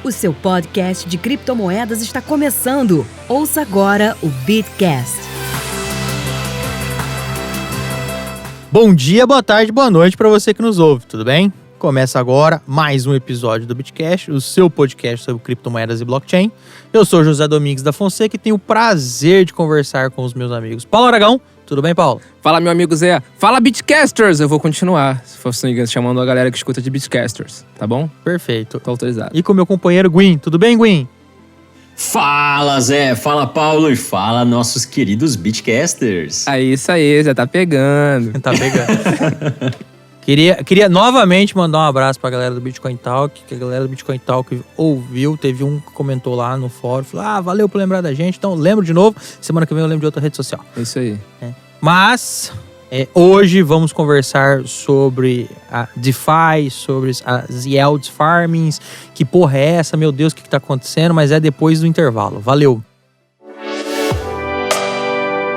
O seu podcast de criptomoedas está começando. Ouça agora o Bitcast. Bom dia, boa tarde, boa noite para você que nos ouve, tudo bem? Começa agora mais um episódio do Bitcast, o seu podcast sobre criptomoedas e blockchain. Eu sou José Domingues da Fonseca e tenho o prazer de conversar com os meus amigos Paulo Aragão. Tudo bem, Paulo? Fala, meu amigo Zé. Fala, Bitcasters! Eu vou continuar, se fosse chamando a galera que escuta de Bitcasters, tá bom? Perfeito. Tô autorizado. E com o meu companheiro Gwyn. Tudo bem, Gwyn? Fala, Zé. Fala, Paulo. E fala, nossos queridos Bitcasters. Isso aí, já tá pegando. Tá pegando. Queria novamente mandar um abraço pra galera do Bitcoin Talk, que a galera do Bitcoin Talk ouviu, teve um que comentou lá no fórum, falou, valeu por lembrar da gente, então lembro de novo, semana que vem eu lembro de outra rede social. Isso aí. Mas, hoje vamos conversar sobre a DeFi, sobre as yield farmings, que porra é essa, meu Deus, o que tá acontecendo, mas é depois do intervalo. Valeu!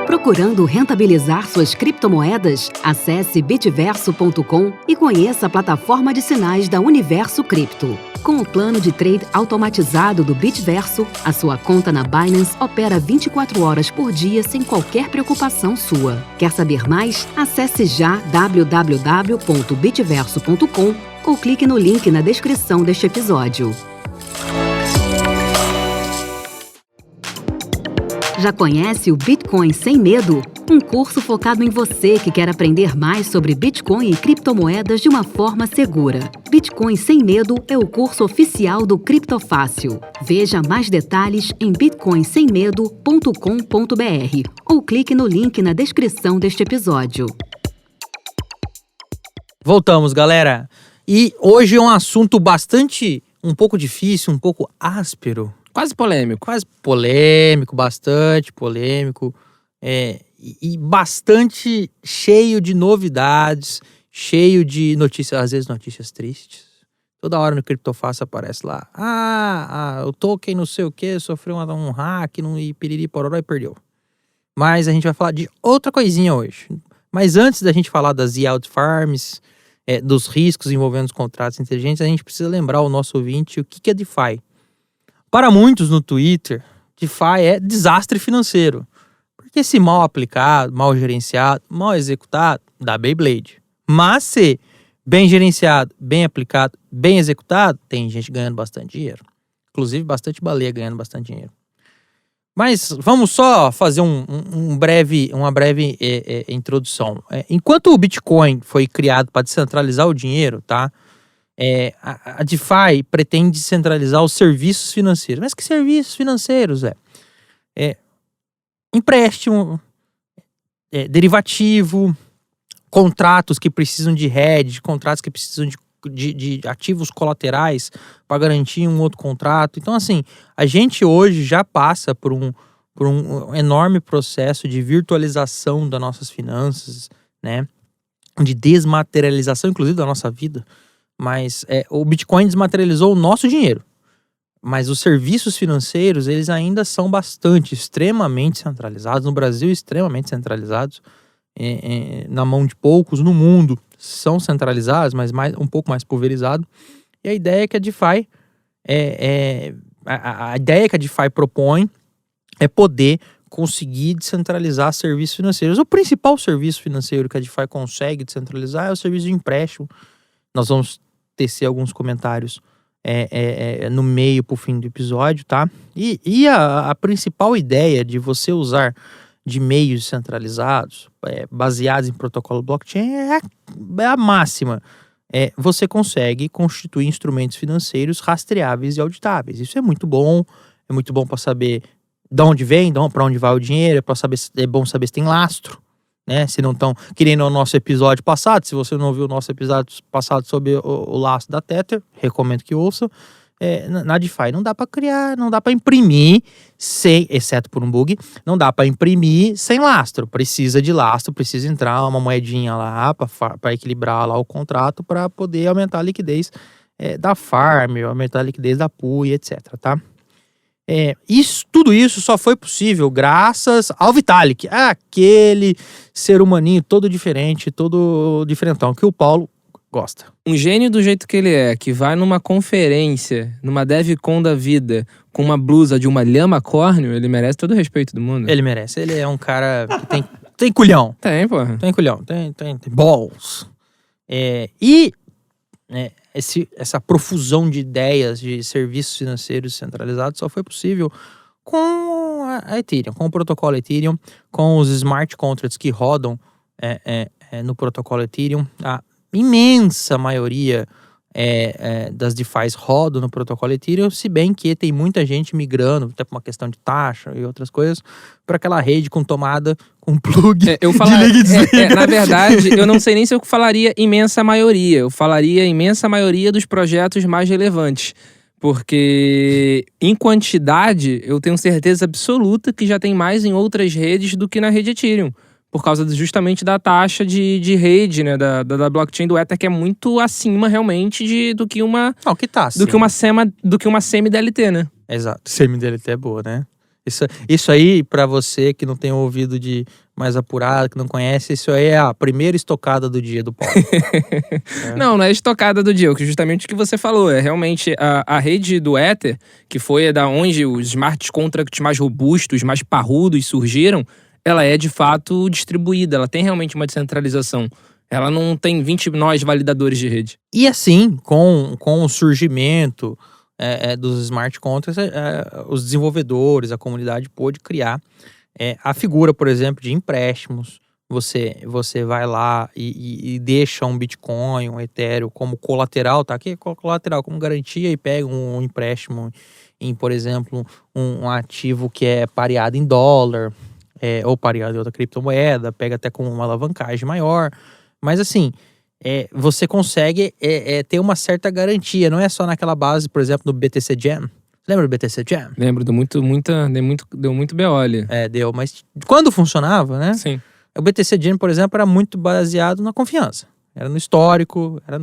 Procurando rentabilizar suas criptomoedas? Acesse bitverso.com e conheça a plataforma de sinais da Universo Cripto. Com o plano de trade automatizado do Bitverso, a sua conta na Binance opera 24 horas por dia sem qualquer preocupação sua. Quer saber mais? Acesse já www.bitverso.com ou clique no link na descrição deste episódio. Já conhece o Bitcoin Sem Medo? Um curso focado em você que quer aprender mais sobre Bitcoin e criptomoedas de uma forma segura. Bitcoin Sem Medo é o curso oficial do Criptofácil. Veja mais detalhes em bitcoinsemmedo.com.br ou clique no link na descrição deste episódio. Voltamos, galera. E hoje é um assunto um pouco difícil, um pouco áspero. Quase polêmico. Quase polêmico, bastante polêmico. E bastante cheio de novidades, cheio de notícias, às vezes notícias tristes. Toda hora no Criptofácil aparece lá. O token não sei o que, sofreu um hack, e piriri pororó e perdeu. Mas a gente vai falar de outra coisinha hoje. Mas antes da gente falar das yield farms, dos riscos envolvendo os contratos inteligentes, a gente precisa lembrar o nosso ouvinte o que é DeFi. Para muitos no Twitter, DeFi é desastre financeiro. Porque se mal aplicado, mal gerenciado, mal executado, dá Beyblade. Mas se bem gerenciado, bem aplicado, bem executado, tem gente ganhando bastante dinheiro. Inclusive bastante baleia ganhando bastante dinheiro. Mas vamos só fazer uma breve introdução. Enquanto o Bitcoin foi criado para descentralizar o dinheiro, tá? A DeFi pretende descentralizar os serviços financeiros. Mas que serviços financeiros, empréstimo, derivativo, contratos que precisam de hedge, contratos que precisam de ativos colaterais para garantir um outro contrato. Então, assim, a gente hoje já passa por um enorme processo de virtualização das nossas finanças, né? De desmaterialização, inclusive, da nossa vida. Mas o Bitcoin desmaterializou o nosso dinheiro. Mas os serviços financeiros, eles ainda são extremamente centralizados. No Brasil, extremamente centralizados. Na mão de poucos. No mundo, são centralizados, mas um pouco mais pulverizado. E a ideia que a DeFi a ideia que a DeFi propõe é poder conseguir descentralizar serviços financeiros. O principal serviço financeiro que a DeFi consegue descentralizar é o serviço de empréstimo. Nós vamos tecer alguns comentários no meio pro fim do episódio, tá? E a principal ideia de você usar de meios centralizados, baseados em protocolo blockchain, é a máxima. Você consegue constituir instrumentos financeiros rastreáveis e auditáveis. Isso é muito bom para saber de onde vem, para onde vai o dinheiro, é bom saber se tem lastro. Né? Se não estão querendo o nosso episódio passado, se você não ouviu o nosso episódio passado sobre o lastro da Tether, recomendo que ouça. Na DeFi não dá para criar, não dá para imprimir sem, exceto por um bug, não dá para imprimir sem lastro. Precisa de lastro, precisa entrar uma moedinha lá para equilibrar lá o contrato para poder aumentar a liquidez da farm, aumentar a liquidez da pool e etc, tá? Tudo isso só foi possível graças ao Vitalik, aquele ser humaninho todo diferente, todo diferentão, que o Paulo Gosta. Um gênio do jeito que ele é, que vai numa conferência, numa DevCon da vida, com uma blusa de uma lhama córneo, ele merece todo o respeito do mundo. Ele merece. Ele é um cara que tem culhão. Tem, porra. Tem culhão. Tem balls. Essa profusão de ideias de serviços financeiros centralizados só foi possível com a Ethereum, com o protocolo Ethereum, com os smart contracts que rodam no protocolo Ethereum. A imensa maioria das DeFis rodam no protocolo Ethereum, se bem que tem muita gente migrando, até por uma questão de taxa e outras coisas, para aquela rede com tomada, com plug de liga e desliga. Na verdade, eu não sei nem se eu falaria imensa maioria. Eu falaria imensa maioria dos projetos mais relevantes. Porque em quantidade, eu tenho certeza absoluta que já tem mais em outras redes do que na rede Ethereum. Por causa justamente da taxa de rede, né? Da blockchain do Ether, que é muito acima realmente do que uma. Não, que tá acima. Do que uma semi-DLT, né? Exato. Semi-DLT é boa, né? Isso aí, pra você que não tem ouvido de mais apurado, que não conhece, isso aí é a primeira estocada do dia do Paulo. Não é estocada do dia, justamente o que você falou. É realmente a rede do Ether, que foi da onde os smart contracts mais robustos, mais parrudos surgiram, ela é de fato distribuída, ela tem realmente uma descentralização. Ela não tem 20 nós validadores de rede. E assim, com o surgimento dos smart contracts, os desenvolvedores, a comunidade pôde criar a figura, por exemplo, de empréstimos. Você vai lá e deixa um Bitcoin, um Ethereum como colateral, tá aqui, colateral como garantia, e pega um empréstimo em, por exemplo, um ativo que é pareado em dólar, ou pareado em outra criptomoeda, pega até com uma alavancagem maior. Mas assim, você consegue ter uma certa garantia, não é só naquela base, por exemplo, do BTC Jam. Lembra do BTC Jam? Lembro, deu muito BO ali. Deu, mas quando funcionava, né? Sim. O BTC Jam, por exemplo, era muito baseado na confiança. Era no histórico, era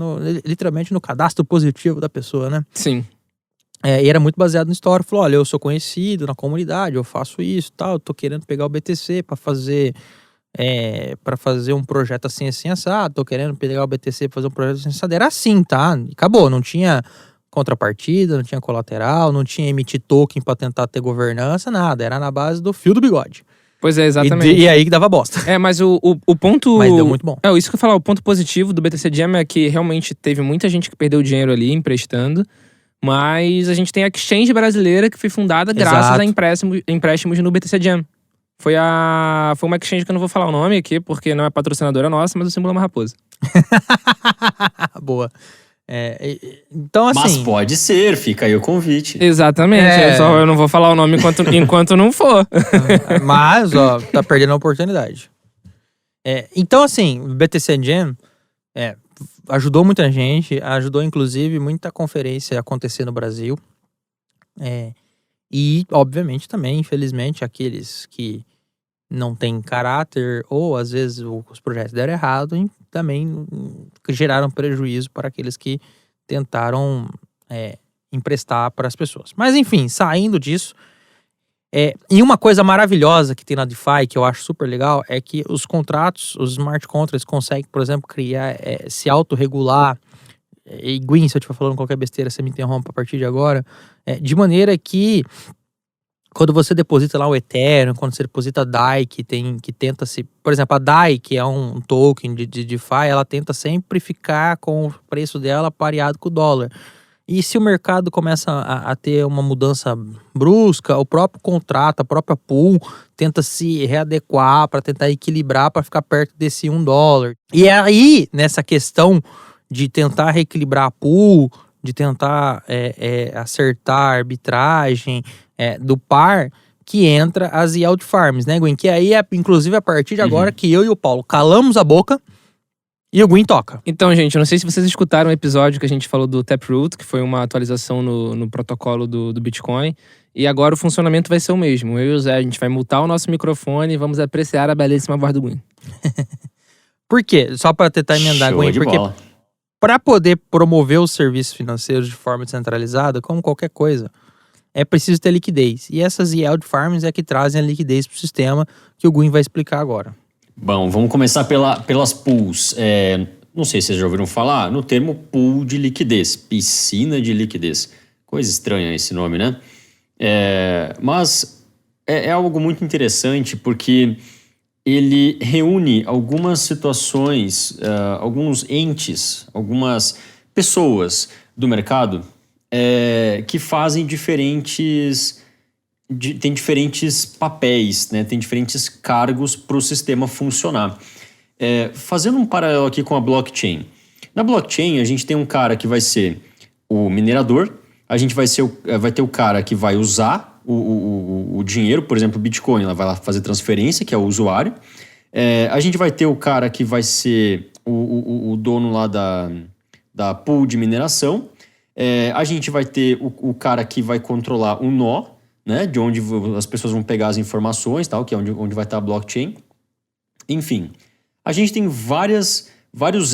literalmente no cadastro positivo da pessoa, né? Sim. E era muito baseado no histórico. Falou, olha, eu sou conhecido na comunidade, eu faço isso e tal, eu tô querendo pegar o BTC para fazer um projeto assim assado, tô querendo pegar o BTC pra fazer um projeto assim assado. Era assim, tá? Acabou, não tinha contrapartida, não tinha colateral, não tinha emitir token pra tentar ter governança, nada. Era na base do fio do bigode. Pois é, exatamente. E aí que dava bosta. Mas o ponto... Mas deu muito bom. Isso que eu ia falar, o ponto positivo do BTC Jam é que realmente teve muita gente que perdeu dinheiro ali emprestando, mas a gente tem a exchange brasileira que foi fundada graças a empréstimos no BTC Jam. Foi uma exchange que eu não vou falar o nome aqui, porque não é patrocinadora nossa, mas o símbolo é uma raposa. Boa. Então, assim... Mas pode ser, fica aí o convite. Exatamente, eu não vou falar o nome enquanto não for. Mas, tá perdendo a oportunidade. Então, assim, o BTC Jam ajudou muita gente, ajudou inclusive muita conferência a acontecer no Brasil. E, obviamente, também, infelizmente, aqueles que não têm caráter ou, às vezes, os projetos deram errado e também geraram prejuízo para aqueles que tentaram emprestar para as pessoas. Mas, enfim, saindo disso, e uma coisa maravilhosa que tem na DeFi, que eu acho super legal, é que os contratos, os smart contracts conseguem, por exemplo, criar, se autorregular. E Gwyn, se eu estiver falando qualquer besteira, você me interrompe a partir de agora. De maneira que, quando você deposita lá o Ethereum, quando você deposita a DAI, que tenta se... Por exemplo, a DAI, que é um token de DeFi, ela tenta sempre ficar com o preço dela pareado com o dólar. E se o mercado começa a ter uma mudança brusca, o próprio contrato, a própria pool, tenta se readequar para tentar equilibrar, para ficar perto desse $1. E aí, nessa questão de tentar reequilibrar a pool, de tentar acertar a arbitragem do par, que entra as yield farms, né, Gwyn? Que aí, inclusive, a partir de agora, que eu e o Paulo calamos a boca e o Gwyn toca. Então, gente, eu não sei se vocês escutaram o episódio que a gente falou do Taproot, que foi uma atualização no protocolo do Bitcoin. E agora o funcionamento vai ser o mesmo. Eu e o Zé, a gente vai mutar o nosso microfone e vamos apreciar a belíssima voz do Gwyn. Por quê? Só para tentar emendar, Gwyn, porque para poder promover os serviços financeiros de forma descentralizada, como qualquer coisa, é preciso ter liquidez. E essas yield farms que trazem a liquidez para o sistema, que o Gwyn vai explicar agora. Bom, vamos começar pelas pools. não sei se vocês já ouviram falar, no termo pool de liquidez, piscina de liquidez. Coisa estranha esse nome, né? Mas é algo muito interessante porque ele reúne algumas situações, alguns entes, algumas pessoas do mercado que fazem tem diferentes papéis, né? Tem diferentes cargos para o sistema funcionar. Fazendo um paralelo aqui com a blockchain. Na blockchain, a gente tem um cara que vai ser o minerador, a gente vai ter o cara que vai usar o dinheiro, por exemplo, o Bitcoin, ela vai lá fazer transferência, que é o usuário. A gente vai ter o cara que vai ser o dono lá da pool de mineração. A gente vai ter o cara que vai controlar o nó, né, de onde as pessoas vão pegar as informações, tal, que é onde vai estar a blockchain. Enfim, a gente tem vários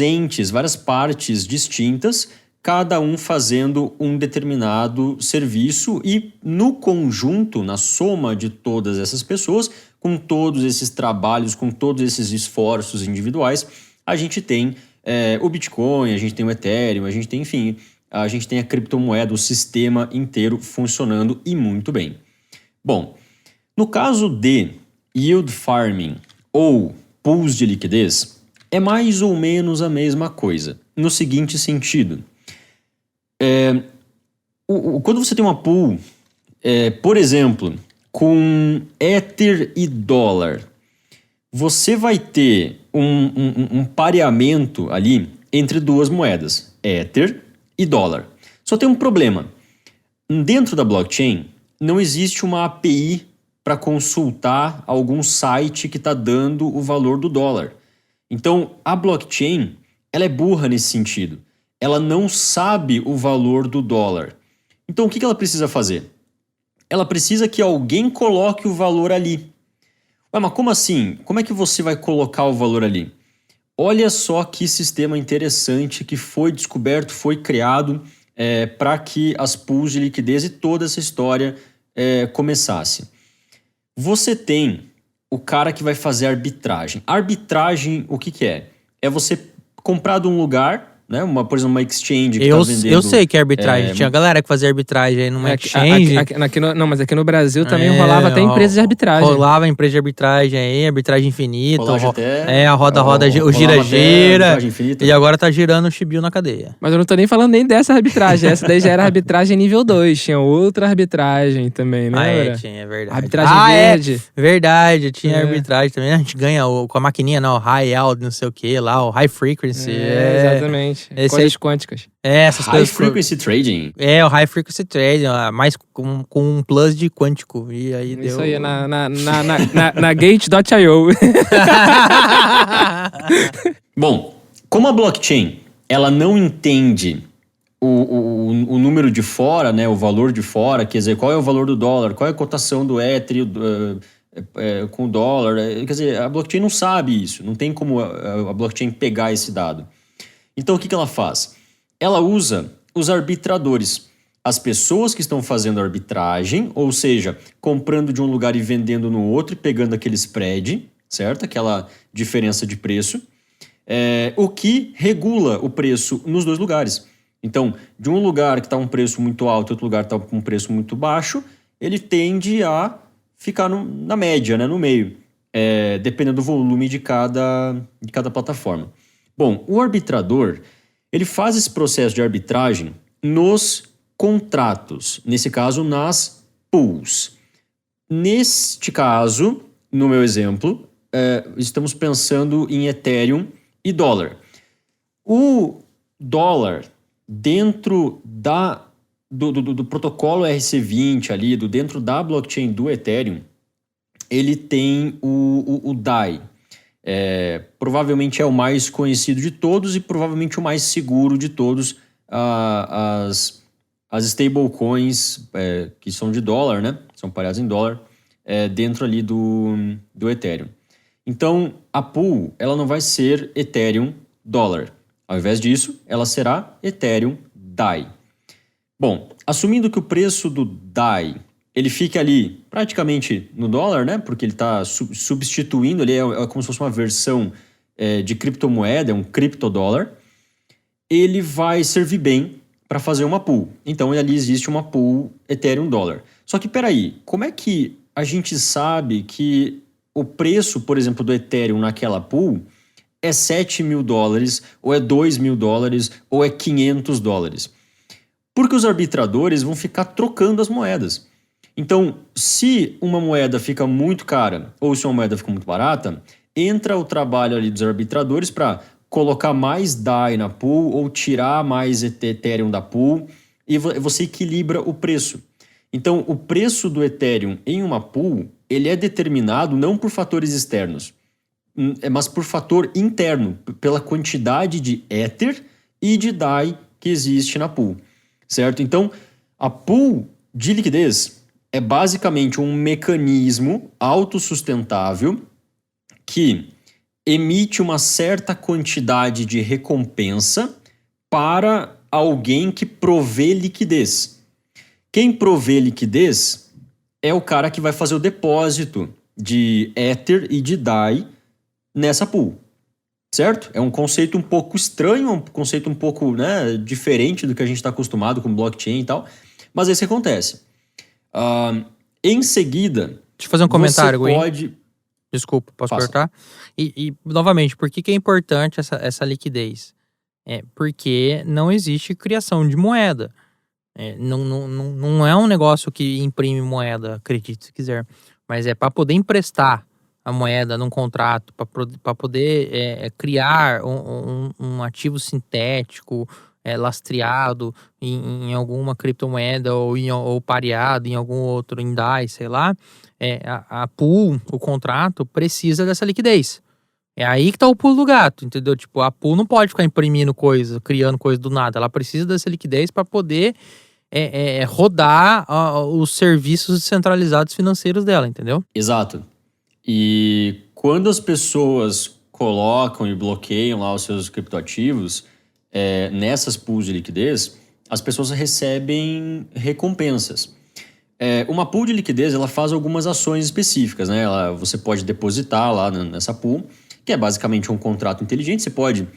entes, várias partes distintas, cada um fazendo um determinado serviço e no conjunto, na soma de todas essas pessoas, com todos esses trabalhos, com todos esses esforços individuais, a gente tem o Bitcoin, a gente tem o Ethereum, a gente tem, enfim, a gente tem a criptomoeda, o sistema inteiro funcionando e muito bem. Bom, no caso de yield farming ou pools de liquidez, é mais ou menos a mesma coisa, no seguinte sentido. Quando você tem uma pool, por exemplo, com Ether e dólar, você vai ter um pareamento ali entre duas moedas, Ether e dólar. Só tem um problema. Dentro da blockchain, não existe uma API para consultar algum site que está dando o valor do dólar. Então, a blockchain, ela é burra nesse sentido. Ela não sabe o valor do dólar. Então, o que ela precisa fazer? Ela precisa que alguém coloque o valor ali. Mas como assim? Como é que você vai colocar o valor ali? Olha só que sistema interessante que foi descoberto, foi criado para que as pools de liquidez e toda essa história começasse. Você tem o cara que vai fazer arbitragem. Arbitragem, o que é? É você comprar de um lugar, né? Por exemplo, uma exchange que tá vendendo... Eu sei que é arbitragem. Tinha galera que fazia arbitragem aí numa exchange. Mas aqui no Brasil também rolava até empresa de arbitragem. Rolava empresa de arbitragem aí, arbitragem infinita. É, a roda, o gira. E agora tá girando o chibio na cadeia. Mas eu não tô nem falando nem dessa arbitragem. Essa daí já era arbitragem nível 2. Tinha outra arbitragem também, né? Tinha, é verdade. Arbitragem verde. Verdade, tinha arbitragem também. A gente ganha com a maquininha, não, o high out, não sei o que lá, o high frequency. Exatamente. Coisas quânticas. Essas coisas. High frequency trading. O high frequency trading, mais com um plus de quântico. E aí isso deu... aí, na Gate.io. Bom, como a blockchain, ela não entende o número de fora, né, o valor de fora, quer dizer, qual é o valor do dólar, qual é a cotação do Ether com o dólar, quer dizer, a blockchain não sabe isso, não tem como a blockchain pegar esse dado. Então, o que ela faz? Ela usa os arbitradores, as pessoas que estão fazendo arbitragem, ou seja, comprando de um lugar e vendendo no outro e pegando aquele spread, certo? Aquela diferença de preço, o que regula o preço nos dois lugares. Então, de um lugar que está um preço muito alto e outro lugar está com um preço muito baixo, ele tende a ficar na média, né, no meio, dependendo do volume de cada plataforma. Bom, o arbitrador, ele faz esse processo de arbitragem nos contratos, nesse caso, nas pools. Neste caso, no meu exemplo, estamos pensando em Ethereum e dólar. O dólar, dentro do protocolo RC20 ali, dentro da blockchain do Ethereum, ele tem o DAI. Provavelmente é o mais conhecido de todos e provavelmente o mais seguro de todos, as stablecoins que são de dólar, né? São pareadas em dólar, dentro ali do Ethereum. Então, a pool, ela não vai ser Ethereum dólar. Ao invés disso, ela será Ethereum DAI. Bom, assumindo que o preço do DAI ele fica ali praticamente no dólar, né? Porque ele está substituindo, ele é como se fosse uma versão de criptomoeda, é um criptodólar, ele vai servir bem para fazer uma pool. Então, ali existe uma pool Ethereum dólar. Só que, peraí, como é que a gente sabe que o preço, por exemplo, do Ethereum naquela pool é $7.000, ou é $2.000, ou é $500? Porque os arbitradores vão ficar trocando as moedas. Então, se uma moeda fica muito cara, ou se uma moeda fica muito barata, entra o trabalho ali dos arbitradores para colocar mais DAI na pool ou tirar mais Ethereum da pool e você equilibra o preço. Então, o preço do Ethereum em uma pool, ele é determinado não por fatores externos, mas por fator interno, pela quantidade de Ether e de DAI que existe na pool, certo? Então, a pool de liquidez é basicamente um mecanismo autossustentável que emite uma certa quantidade de recompensa para alguém que provê liquidez. Quem provê liquidez é o cara que vai fazer o depósito de Ether e de DAI nessa pool, certo? É um conceito um pouco estranho, um conceito um pouco, né, diferente do que a gente está acostumado com blockchain e tal, mas isso acontece. Em seguida, Deixa eu fazer um comentário, você Gui. pode... Desculpa, posso Faça. cortar? E, novamente, por que é importante essa liquidez? Porque não existe criação de moeda. Não é um negócio que imprime moeda, acredite se quiser. Mas é para poder emprestar a moeda num contrato, para poder criar um ativo sintético, lastreado em alguma criptomoeda ou pareado em algum outro, em DAI, sei lá. A pool, o contrato, precisa dessa liquidez. É aí que tá o pulo do gato, entendeu? Tipo, a pool não pode ficar imprimindo coisa, criando coisa do nada. Ela precisa dessa liquidez para poder rodar os serviços descentralizados financeiros dela, entendeu? Exato. E quando as pessoas colocam e bloqueiam lá os seus criptoativos nessas pools de liquidez, as pessoas recebem recompensas. Uma pool de liquidez, ela faz algumas ações específicas, né? Você pode depositar lá nessa pool, que é basicamente um contrato inteligente. Você pode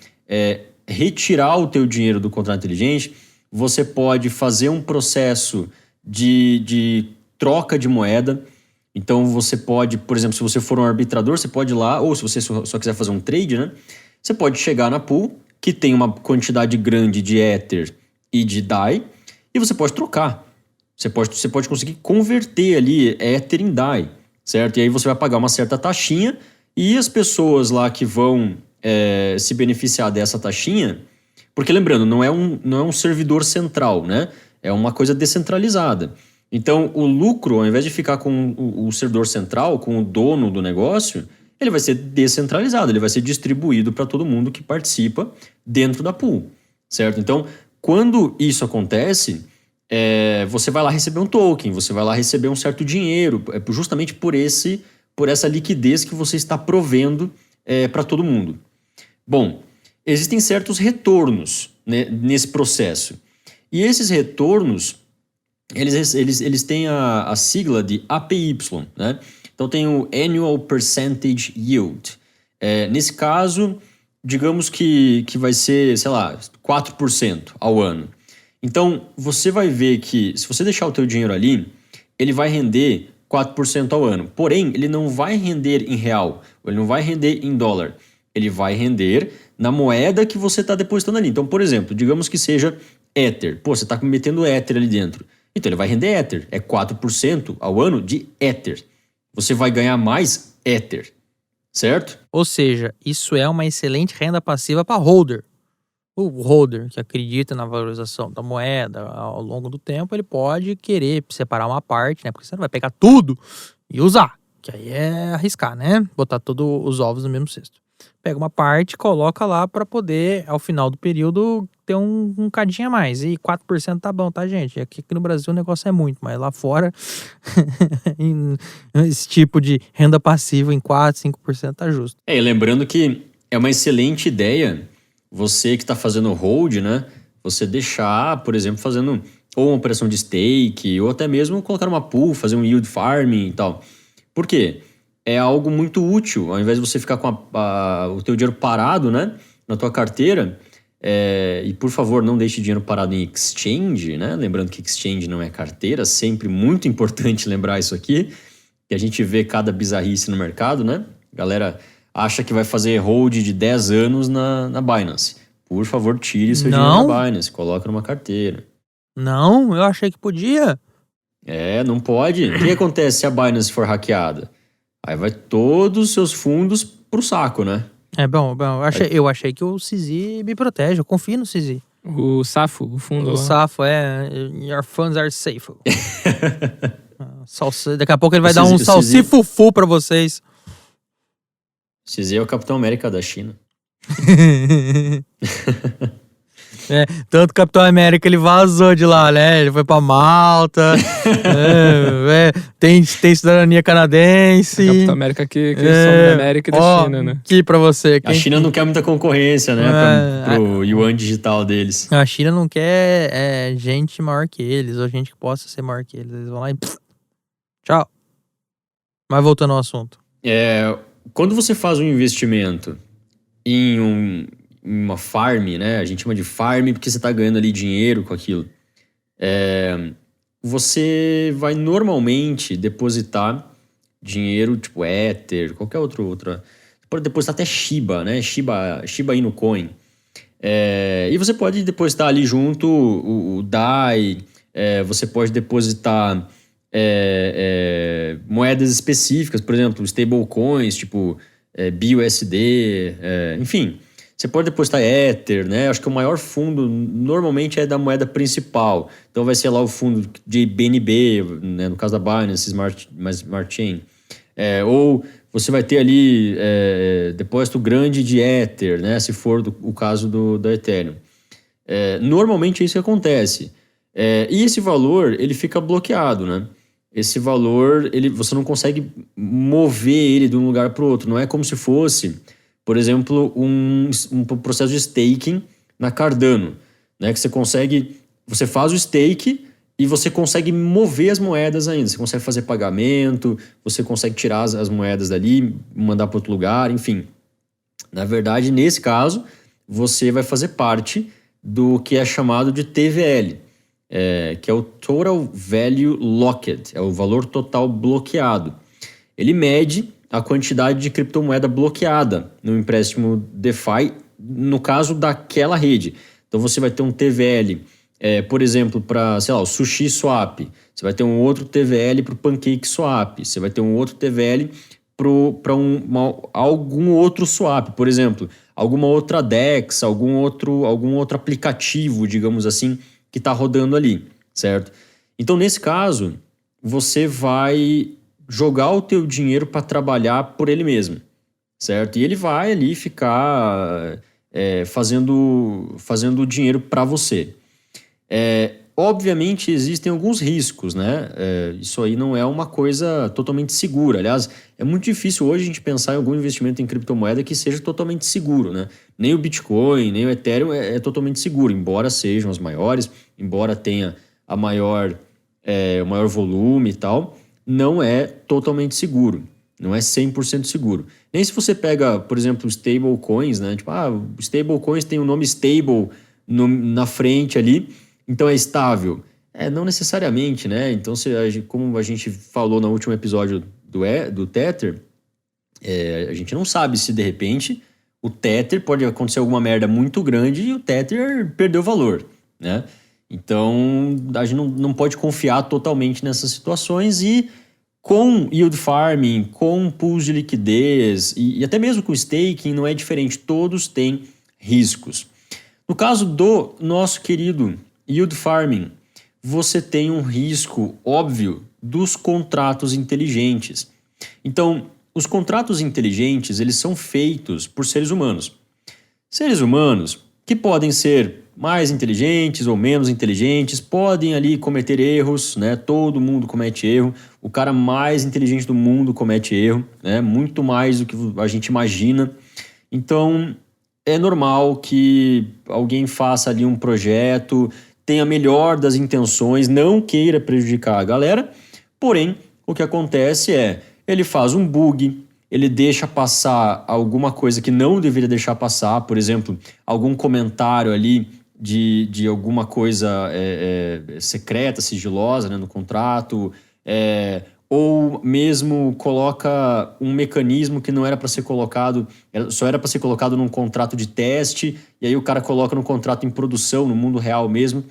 retirar o teu dinheiro do contrato inteligente, você pode fazer um processo de troca de moeda. Então você pode, por exemplo, se você for um arbitrador, você pode ir lá, ou se você só quiser fazer um trade, né? Você pode chegar na pool, que tem uma quantidade grande de Ether e de DAI, e você pode trocar. Você pode conseguir converter ali Ether em DAI, certo? E aí você vai pagar uma certa taxinha e as pessoas lá que vão se beneficiar dessa taxinha, porque lembrando, não é um servidor central, né? É uma coisa descentralizada. Então o lucro, ao invés de ficar com o servidor central, com o dono do negócio, ele vai ser descentralizado, ele vai ser distribuído para todo mundo que participa dentro da pool, certo? Então, quando isso acontece, você vai lá receber um token, você vai lá receber um certo dinheiro, justamente por essa liquidez que você está provendo para todo mundo. Bom, existem certos retornos, né, nesse processo. E esses retornos, eles têm a sigla de APY, né? Então tem o Annual Percentage Yield. Nesse caso, digamos que vai ser, sei lá, 4% ao ano. Então, você vai ver que se você deixar o teu dinheiro ali, ele vai render 4% ao ano. Porém, ele não vai render em real, ele não vai render em dólar. Ele vai render na moeda que você está depositando ali. Então, por exemplo, digamos que seja Ether. Pô, você está metendo Ether ali dentro. Então, ele vai render Ether. É 4% ao ano de Ether. Você vai ganhar mais Ether, certo? Ou seja, isso é uma excelente renda passiva para holder. O holder que acredita na valorização da moeda ao longo do tempo, ele pode querer separar uma parte, né? Porque você não vai pegar tudo e usar, que aí é arriscar, né? Botar todos os ovos no mesmo cesto. Pega uma parte, coloca lá para poder, ao final do período, ter um cadinho a mais. E 4% tá bom, tá, gente? Aqui no Brasil o negócio é muito, mas lá fora, esse tipo de renda passiva em 4%, 5% tá justo. E lembrando que é uma excelente ideia você que está fazendo hold, né? Você deixar, por exemplo, fazendo ou uma operação de stake, ou até mesmo colocar uma pool, fazer um yield farming e tal. Por quê? é algo muito útil. Ao invés de você ficar com o teu dinheiro parado, né, na tua carteira, e por favor, não deixe dinheiro parado em exchange, né? Lembrando que exchange não é carteira, sempre muito importante lembrar isso aqui, que a gente vê cada bizarrice no mercado, né? Galera acha que vai fazer hold de 10 anos na Binance. Por favor, tire seu dinheiro da Binance, coloca numa carteira. Não, eu achei que podia. Não pode. O que acontece se a Binance for hackeada? Aí vai todos os seus fundos pro saco, né? Bom, eu achei que o CZ me protege, eu confio no CZ. O Safo, o fundo. O Safo, your funds are safe. Daqui a pouco ele vai dar um salsifufu pra vocês. CZ é o Capitão América da China. Tanto o Capitão América ele vazou de lá, né? Ele foi pra Malta. Tem cidadania canadense. Capitão América que some da América e da China, né? Aqui pra você. A China não quer muita concorrência, né? Pro yuan digital deles. A China não quer gente maior que eles, ou gente que possa ser maior que eles. Eles vão lá e... Tchau. Mas voltando ao assunto. Quando você faz um investimento em uma farm, né? A gente chama de farm porque você está ganhando ali dinheiro com aquilo. Você vai normalmente depositar dinheiro tipo Ether, qualquer outra. Você pode depositar até Shiba, né? Shiba Inu Coin. E você pode depositar ali junto o DAI. Você pode depositar moedas específicas, por exemplo, stablecoins, tipo BUSD, enfim. Você pode depositar Ether, né? Acho que o maior fundo normalmente é da moeda principal. Então vai ser lá o fundo de BNB, né? No caso da Binance, Smart Chain. Ou você vai ter ali depósito grande de Ether, né? Se for o caso da Ethereum. Normalmente é isso que acontece. E esse valor, ele fica bloqueado, né? Esse valor, você não consegue mover ele de um lugar para o outro. Não é como se fosse... Por exemplo, um processo de staking na Cardano, né? Que você faz o stake e você consegue mover as moedas ainda. Você consegue fazer pagamento, você consegue tirar as moedas dali, mandar para outro lugar, enfim. Na verdade, nesse caso, você vai fazer parte do que é chamado de TVL, que é o Total Value Locked, é o valor total bloqueado. Ele mede a quantidade de criptomoeda bloqueada no empréstimo DeFi, no caso daquela rede. Então você vai ter um TVL, por exemplo, para, sei lá, o Sushi Swap. Você vai ter um outro TVL para o Pancake Swap. Você vai ter um outro TVL para algum outro swap. Por exemplo, alguma outra DEX, algum outro aplicativo, digamos assim, que está rodando ali, certo? Então, nesse caso, você vai jogar o teu dinheiro para trabalhar por ele mesmo, certo? E ele vai ali ficar fazendo o dinheiro para você. Obviamente, existem alguns riscos, né? Isso aí não é uma coisa totalmente segura. Aliás, é muito difícil hoje a gente pensar em algum investimento em criptomoeda que seja totalmente seguro, né? Nem o Bitcoin, nem o Ethereum é totalmente seguro, embora sejam as maiores, embora tenha o maior volume e tal, não é totalmente seguro, não é 100% seguro. Nem se você pega, por exemplo, stablecoins, né? Tipo, stablecoins tem o nome stable na frente ali, então é estável. Não necessariamente, né? Então, como a gente falou no último episódio do Tether, a gente não sabe se, de repente, o Tether pode acontecer alguma merda muito grande e o Tether perdeu valor, né? Então, a gente não pode confiar totalmente nessas situações e com yield farming, com pools de liquidez e até mesmo com staking não é diferente, todos têm riscos. No caso do nosso querido yield farming, você tem um risco óbvio dos contratos inteligentes. Então, os contratos inteligentes, eles são feitos por seres humanos. Seres humanos que podem ser mais inteligentes ou menos inteligentes, podem ali cometer erros, né? Todo mundo comete erro. O cara mais inteligente do mundo comete erro, né? Muito mais do que a gente imagina. Então, é normal que alguém faça ali um projeto, tenha a melhor das intenções, não queira prejudicar a galera. Porém, o que acontece ele faz um bug, ele deixa passar alguma coisa que não deveria deixar passar, por exemplo, algum comentário ali de alguma coisa secreta, sigilosa, né, no contrato, ou mesmo coloca um mecanismo que não era para ser colocado, só era para ser colocado num contrato de teste, e aí o cara coloca no contrato em produção, no mundo real mesmo,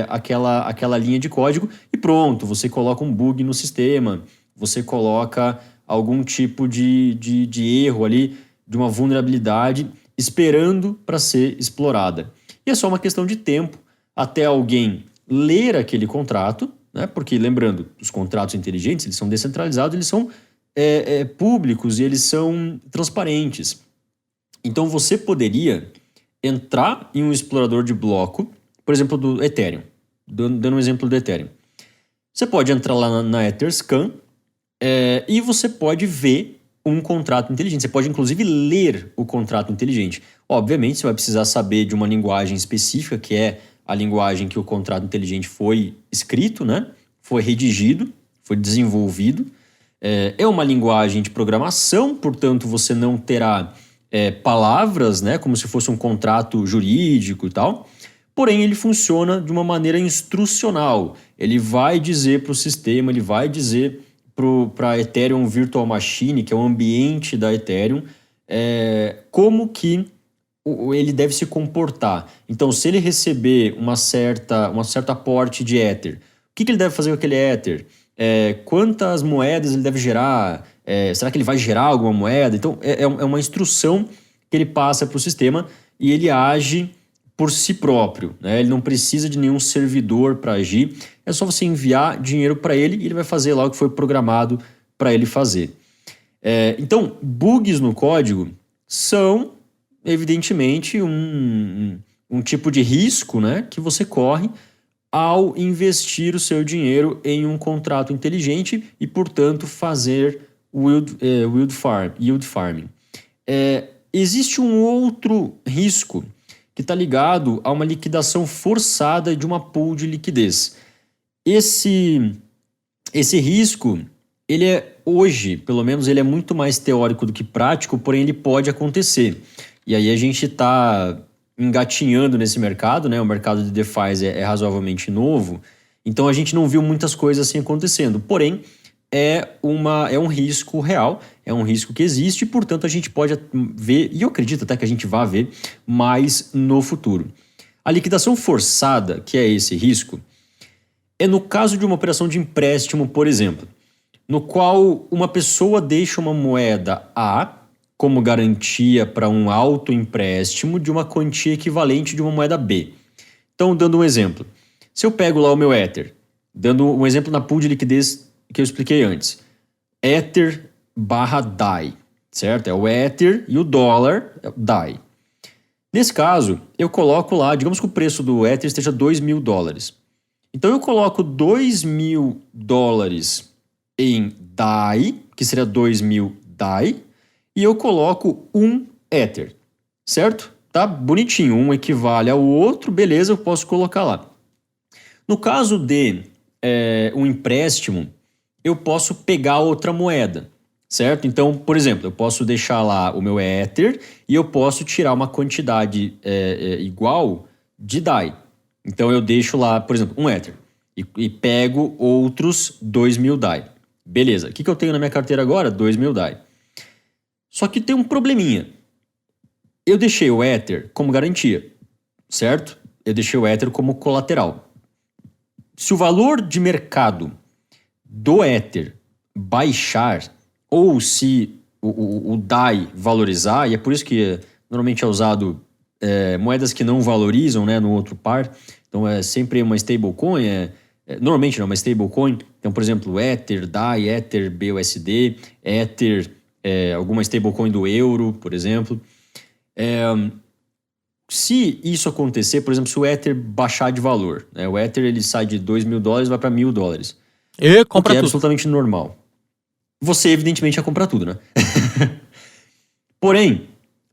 aquela linha de código, e pronto, você coloca um bug no sistema, você coloca algum tipo de erro ali, de uma vulnerabilidade, esperando para ser explorada. E é só uma questão de tempo até alguém ler aquele contrato, né? Porque, lembrando, os contratos inteligentes, eles são descentralizados, eles são públicos e eles são transparentes. Então, você poderia entrar em um explorador de bloco, por exemplo, do Ethereum, dando um exemplo do Ethereum. Você pode entrar lá na Etherscan e você pode ver um contrato inteligente. Você pode, inclusive, ler o contrato inteligente. Obviamente, você vai precisar saber de uma linguagem específica, que é a linguagem que o contrato inteligente foi escrito, né? Foi redigido, foi desenvolvido. É uma linguagem de programação, portanto, você não terá palavras, né? Como se fosse um contrato jurídico e tal. Porém, ele funciona de uma maneira instrucional. Ele vai dizer para o sistema, ele vai dizer para a Ethereum Virtual Machine, que é o ambiente da Ethereum, como que ele deve se comportar. Então, se ele receber uma certa aporte de Ether, o que ele deve fazer com aquele Ether? Quantas moedas ele deve gerar? Será que ele vai gerar alguma moeda? Então, é uma instrução que ele passa para o sistema e ele age por si próprio, né? Ele não precisa de nenhum servidor para agir. É só você enviar dinheiro para ele e ele vai fazer lá o que foi programado para ele fazer. Então, bugs no código são, evidentemente, um tipo de risco, né, que você corre ao investir o seu dinheiro em um contrato inteligente e, portanto, fazer yield farming. Existe um outro risco que está ligado a uma liquidação forçada de uma pool de liquidez. Esse risco, ele hoje, pelo menos, ele é muito mais teórico do que prático, porém ele pode acontecer. E aí a gente está engatinhando nesse mercado, né? O mercado de DeFi é razoavelmente novo, então a gente não viu muitas coisas assim acontecendo. Porém, é um risco real, é um risco que existe e, portanto, a gente pode ver, e eu acredito até que a gente vai ver mais no futuro. A liquidação forçada, que é esse risco, é no caso de uma operação de empréstimo, por exemplo, no qual uma pessoa deixa uma moeda A como garantia para um autoempréstimo de uma quantia equivalente de uma moeda B. Então, dando um exemplo, se eu pego lá o meu Ether, dando um exemplo na pool de liquidez que eu expliquei antes, Ether/DAI, certo? É o Ether e o dólar, é o DAI. Nesse caso, eu coloco lá, digamos que o preço do Ether esteja $2.000. Então eu coloco $2.000 em DAI, que seria 2.000 DAI, e eu coloco um Ether, certo? Tá bonitinho, um equivale ao outro, beleza, eu posso colocar lá. No caso de um empréstimo, eu posso pegar outra moeda, certo? Então, por exemplo, eu posso deixar lá o meu Ether e eu posso tirar uma quantidade igual de DAI. Então, eu deixo lá, por exemplo, um Ether e pego outros 2.000 DAI. Beleza, o que eu tenho na minha carteira agora? 2.000 DAI. Só que tem um probleminha. Eu deixei o Ether como garantia, certo? Eu deixei o Ether como colateral. Se o valor de mercado do Ether baixar, ou se o DAI valorizar, e é por isso que normalmente é usado moedas que não valorizam, né, no outro par, então é sempre uma stablecoin, normalmente não, uma stablecoin, então por exemplo, Ether, DAI, Ether, BUSD, Ether, alguma stablecoin do euro, por exemplo. Se isso acontecer, por exemplo, se o Ether baixar de valor, né, o Ether ele sai de $2.000 e vai para $1.000, Compra que é tudo. absolutamente normal. Você, evidentemente, ia comprar tudo, né? Porém,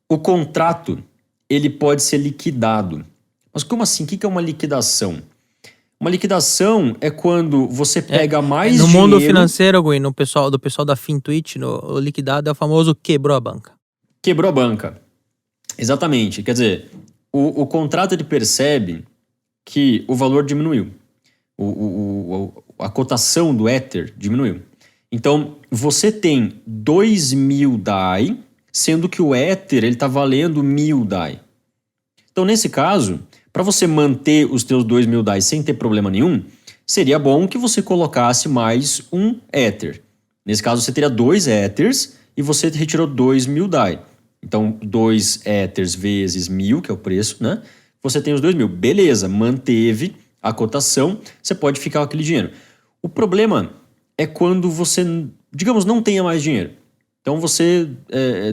o contrato, ele pode ser liquidado. Mas como assim? O que é uma liquidação? Uma liquidação é quando você pega mais No dinheiro... mundo financeiro, Gui, do pessoal da Fintwitch, o liquidado é o famoso quebrou a banca. Quebrou a banca. Exatamente. Quer dizer, o contrato ele percebe que o valor diminuiu. A cotação do Ether diminuiu. Então, você tem 2.000 DAI, sendo que o Ether está valendo 1.000 DAI. Então, nesse caso, para você manter os teus 2.000 DAI sem ter problema nenhum, seria bom que você colocasse mais um Ether. Nesse caso, você teria 2 Ethers e você retirou 2.000 DAI. Então, 2 Ethers vezes 1.000, que é o preço, né? Você tem os 2.000. Beleza, manteve a cotação, você pode ficar com aquele dinheiro. O problema é quando você, digamos, não tenha mais dinheiro. Então, você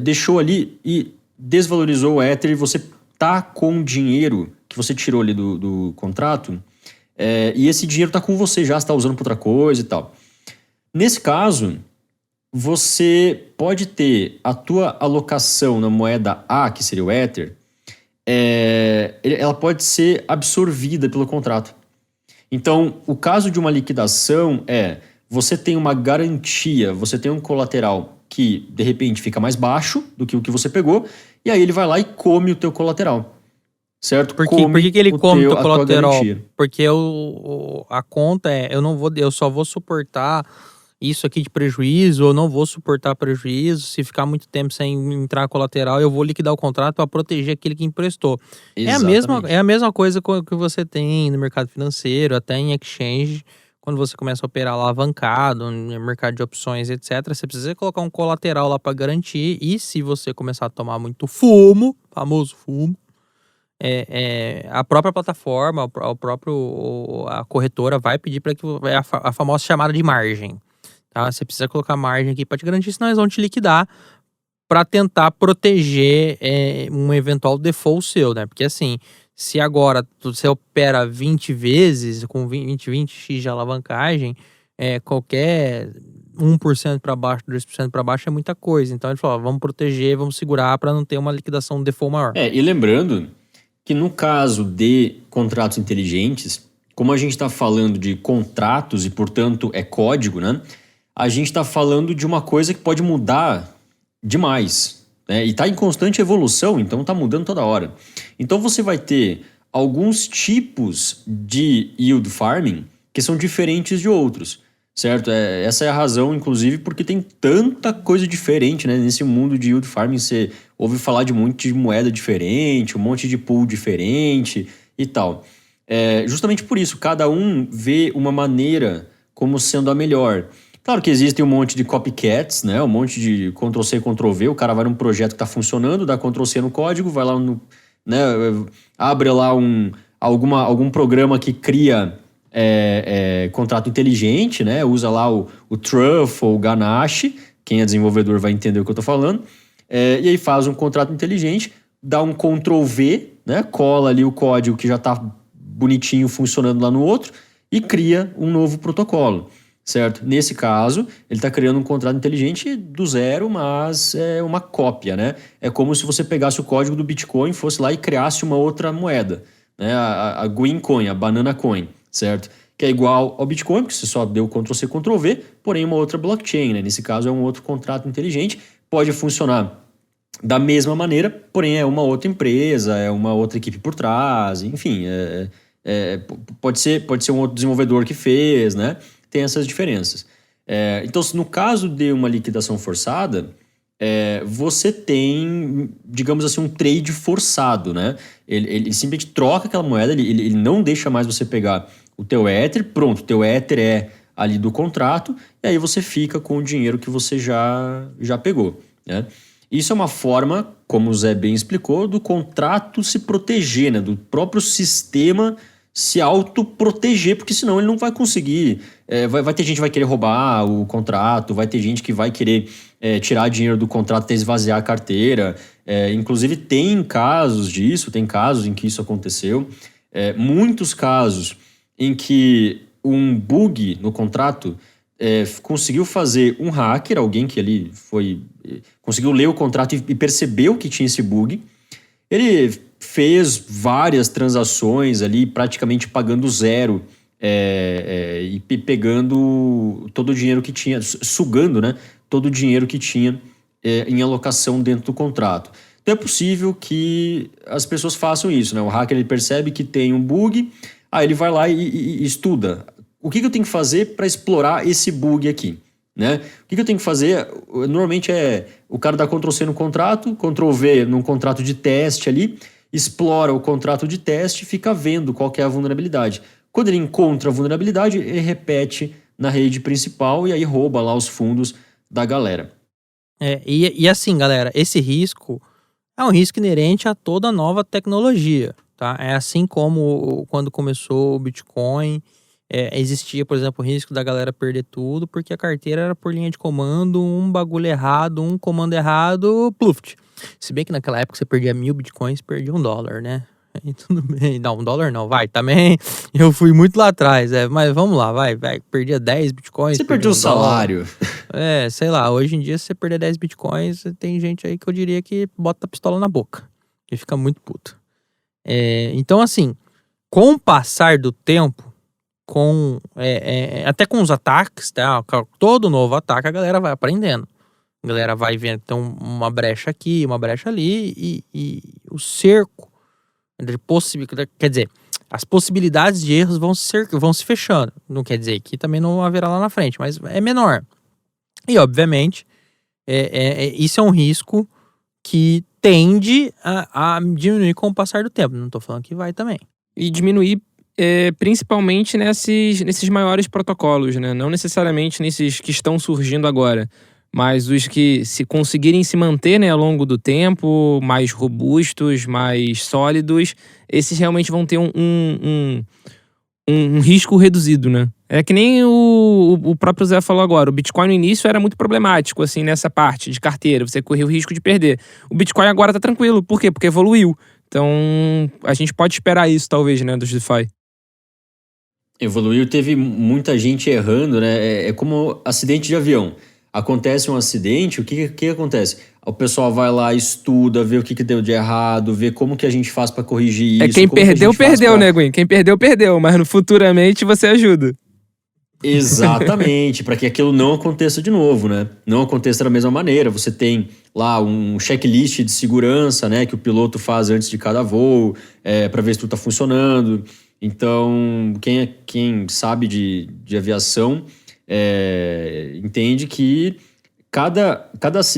deixou ali e desvalorizou o Ether e você tá com dinheiro que você tirou ali do contrato e esse dinheiro tá com você já, você está usando para outra coisa e tal. Nesse caso, você pode ter a tua alocação na moeda A, que seria o Ether, ela pode ser absorvida pelo contrato. Então, o caso de uma liquidação você tem uma garantia, você tem um colateral que, de repente, fica mais baixo do que o que você pegou, e aí ele vai lá e come o teu colateral. Certo? Por que ele come o teu colateral? Porque a conta eu só vou suportar isso aqui de prejuízo, ou não vou suportar prejuízo. Se ficar muito tempo sem entrar colateral, eu vou liquidar o contrato para proteger aquele que emprestou. É a mesma coisa que você tem no mercado financeiro, até em exchange. Quando você começa a operar alavancado, no mercado de opções, etc., você precisa colocar um colateral lá para garantir. E se você começar a tomar muito fumo, famoso fumo, a própria plataforma, a corretora vai pedir para que a famosa chamada de margem. Tá? Você precisa colocar margem aqui para te garantir, senão eles vão te liquidar para tentar proteger um eventual default seu, né? Porque assim, se agora você opera 20 vezes, com 20x de alavancagem, qualquer 1% para baixo, 2% para baixo é muita coisa. Então ele falou, vamos proteger, vamos segurar para não ter uma liquidação default maior. E lembrando que no caso de contratos inteligentes, como a gente está falando de contratos e, portanto, é código, né? A gente está falando de uma coisa que pode mudar demais, né? E está em constante evolução, então está mudando toda hora. Então você vai ter alguns tipos de yield farming que são diferentes de outros, certo? Essa é a razão, inclusive, porque tem tanta coisa diferente, né? Nesse mundo de yield farming, você ouve falar de um monte de moeda diferente, um monte de pool diferente e tal. Justamente por isso, cada um vê uma maneira como sendo a melhor. Claro que existem um monte de copycats, né? Um monte de Ctrl-C, Ctrl-V. O cara vai num projeto que está funcionando, dá Ctrl-C no código, vai lá abre lá algum programa que cria contrato inteligente, né? Usa lá o Truffle, o Ganache. Quem é desenvolvedor vai entender o que eu estou falando. E aí faz um contrato inteligente, dá um Ctrl-V, né? Cola ali o código que já está bonitinho funcionando lá no outro e cria um novo protocolo. Certo? Nesse caso, ele está criando um contrato inteligente do zero, mas é uma cópia, né? É como se você pegasse o código do Bitcoin, fosse lá e criasse uma outra moeda, né? A Green Coin, a Banana Coin, certo? Que é igual ao Bitcoin, porque você só deu Ctrl-C, Ctrl-V, porém uma outra blockchain, né? Nesse caso é um outro contrato inteligente, pode funcionar da mesma maneira, porém é uma outra empresa, é uma outra equipe por trás, enfim, pode ser um outro desenvolvedor que fez, né? Tem essas diferenças. Então, no caso de uma liquidação forçada, você tem, digamos assim, um trade forçado, né? Ele simplesmente troca aquela moeda, ele não deixa mais você pegar o teu Ether, pronto, o teu Ether é ali do contrato, e aí você fica com o dinheiro que você já pegou, né? Isso é uma forma, como o Zé bem explicou, do contrato se proteger, né? Do próprio sistema se autoproteger, porque senão ele não vai conseguir. Vai ter gente que vai querer roubar o contrato, vai ter gente que vai querer tirar dinheiro do contrato até esvaziar a carteira. Inclusive tem casos disso, tem casos em que isso aconteceu. Muitos casos em que um bug no contrato conseguiu fazer um hacker, alguém que ali conseguiu ler o contrato e percebeu que tinha esse bug. Ele fez várias transações ali, praticamente pagando zero e pegando todo o dinheiro que tinha, sugando, né, todo o dinheiro que tinha em alocação dentro do contrato. Então é possível que as pessoas façam isso, né? O hacker ele percebe que tem um bug, aí ele vai lá e estuda. O que eu tenho que fazer para explorar esse bug aqui? Né? O que eu tenho que fazer? Normalmente o cara dá Ctrl+C no contrato, Ctrl+V num contrato de teste ali, explora o contrato de teste e fica vendo qual que é a vulnerabilidade. Quando ele encontra a vulnerabilidade, ele na rede principal e aí rouba lá os fundos da galera. E assim, galera, esse risco é um risco inerente a toda nova tecnologia, tá? É assim como quando começou o Bitcoin, existia, por exemplo, o risco da galera perder tudo, porque a carteira era por linha de comando, um bagulho errado, um comando errado, pluft. Se bem que naquela época você perdia 1000 bitcoins, perdia $1, né? Aí tudo bem. Não, $1 não, vai, também eu fui muito lá atrás, mas vamos lá, vai, perdia 10 bitcoins. Você perdeu o salário. Sei lá, hoje em dia se você perder 10 bitcoins, tem gente aí que eu diria que bota a pistola na boca, que fica muito puto. Então assim, com o passar do tempo, até com os ataques, tá? Todo novo ataque a galera vai aprendendo. A galera vai vendo que tem uma brecha aqui, uma brecha ali, e o cerco de possibilidade, quer dizer, as possibilidades de erros vão se fechando. Não quer dizer que também não haverá lá na frente, mas é menor. E obviamente, isso é um risco que tende a diminuir com o passar do tempo. Não tô falando que vai também. E diminuir principalmente nesses maiores protocolos, né? Não necessariamente nesses que estão surgindo agora, mas os que, se conseguirem se manter, né, ao longo do tempo, mais robustos, mais sólidos, esses realmente vão ter um risco reduzido, né? É que nem o próprio Zé falou agora, o Bitcoin no início era muito problemático, assim, nessa parte de carteira, você corria o risco de perder. O Bitcoin agora tá tranquilo, por quê? Porque evoluiu. Então, a gente pode esperar isso, talvez, né, dos DeFi. Evoluiu, teve muita gente errando, né? É como acidente de avião. Acontece um acidente, o que acontece? O pessoal vai lá, estuda, vê o que deu de errado, vê como que a gente faz pra corrigir isso. Quem perdeu, né, Gwen? Quem perdeu, mas futuramente você ajuda. Exatamente, para que aquilo não aconteça de novo, né? Não aconteça da mesma maneira. Você tem lá um checklist de segurança, né, que o piloto faz antes de cada voo, para ver se tudo tá funcionando. Então, quem sabe de aviação entende que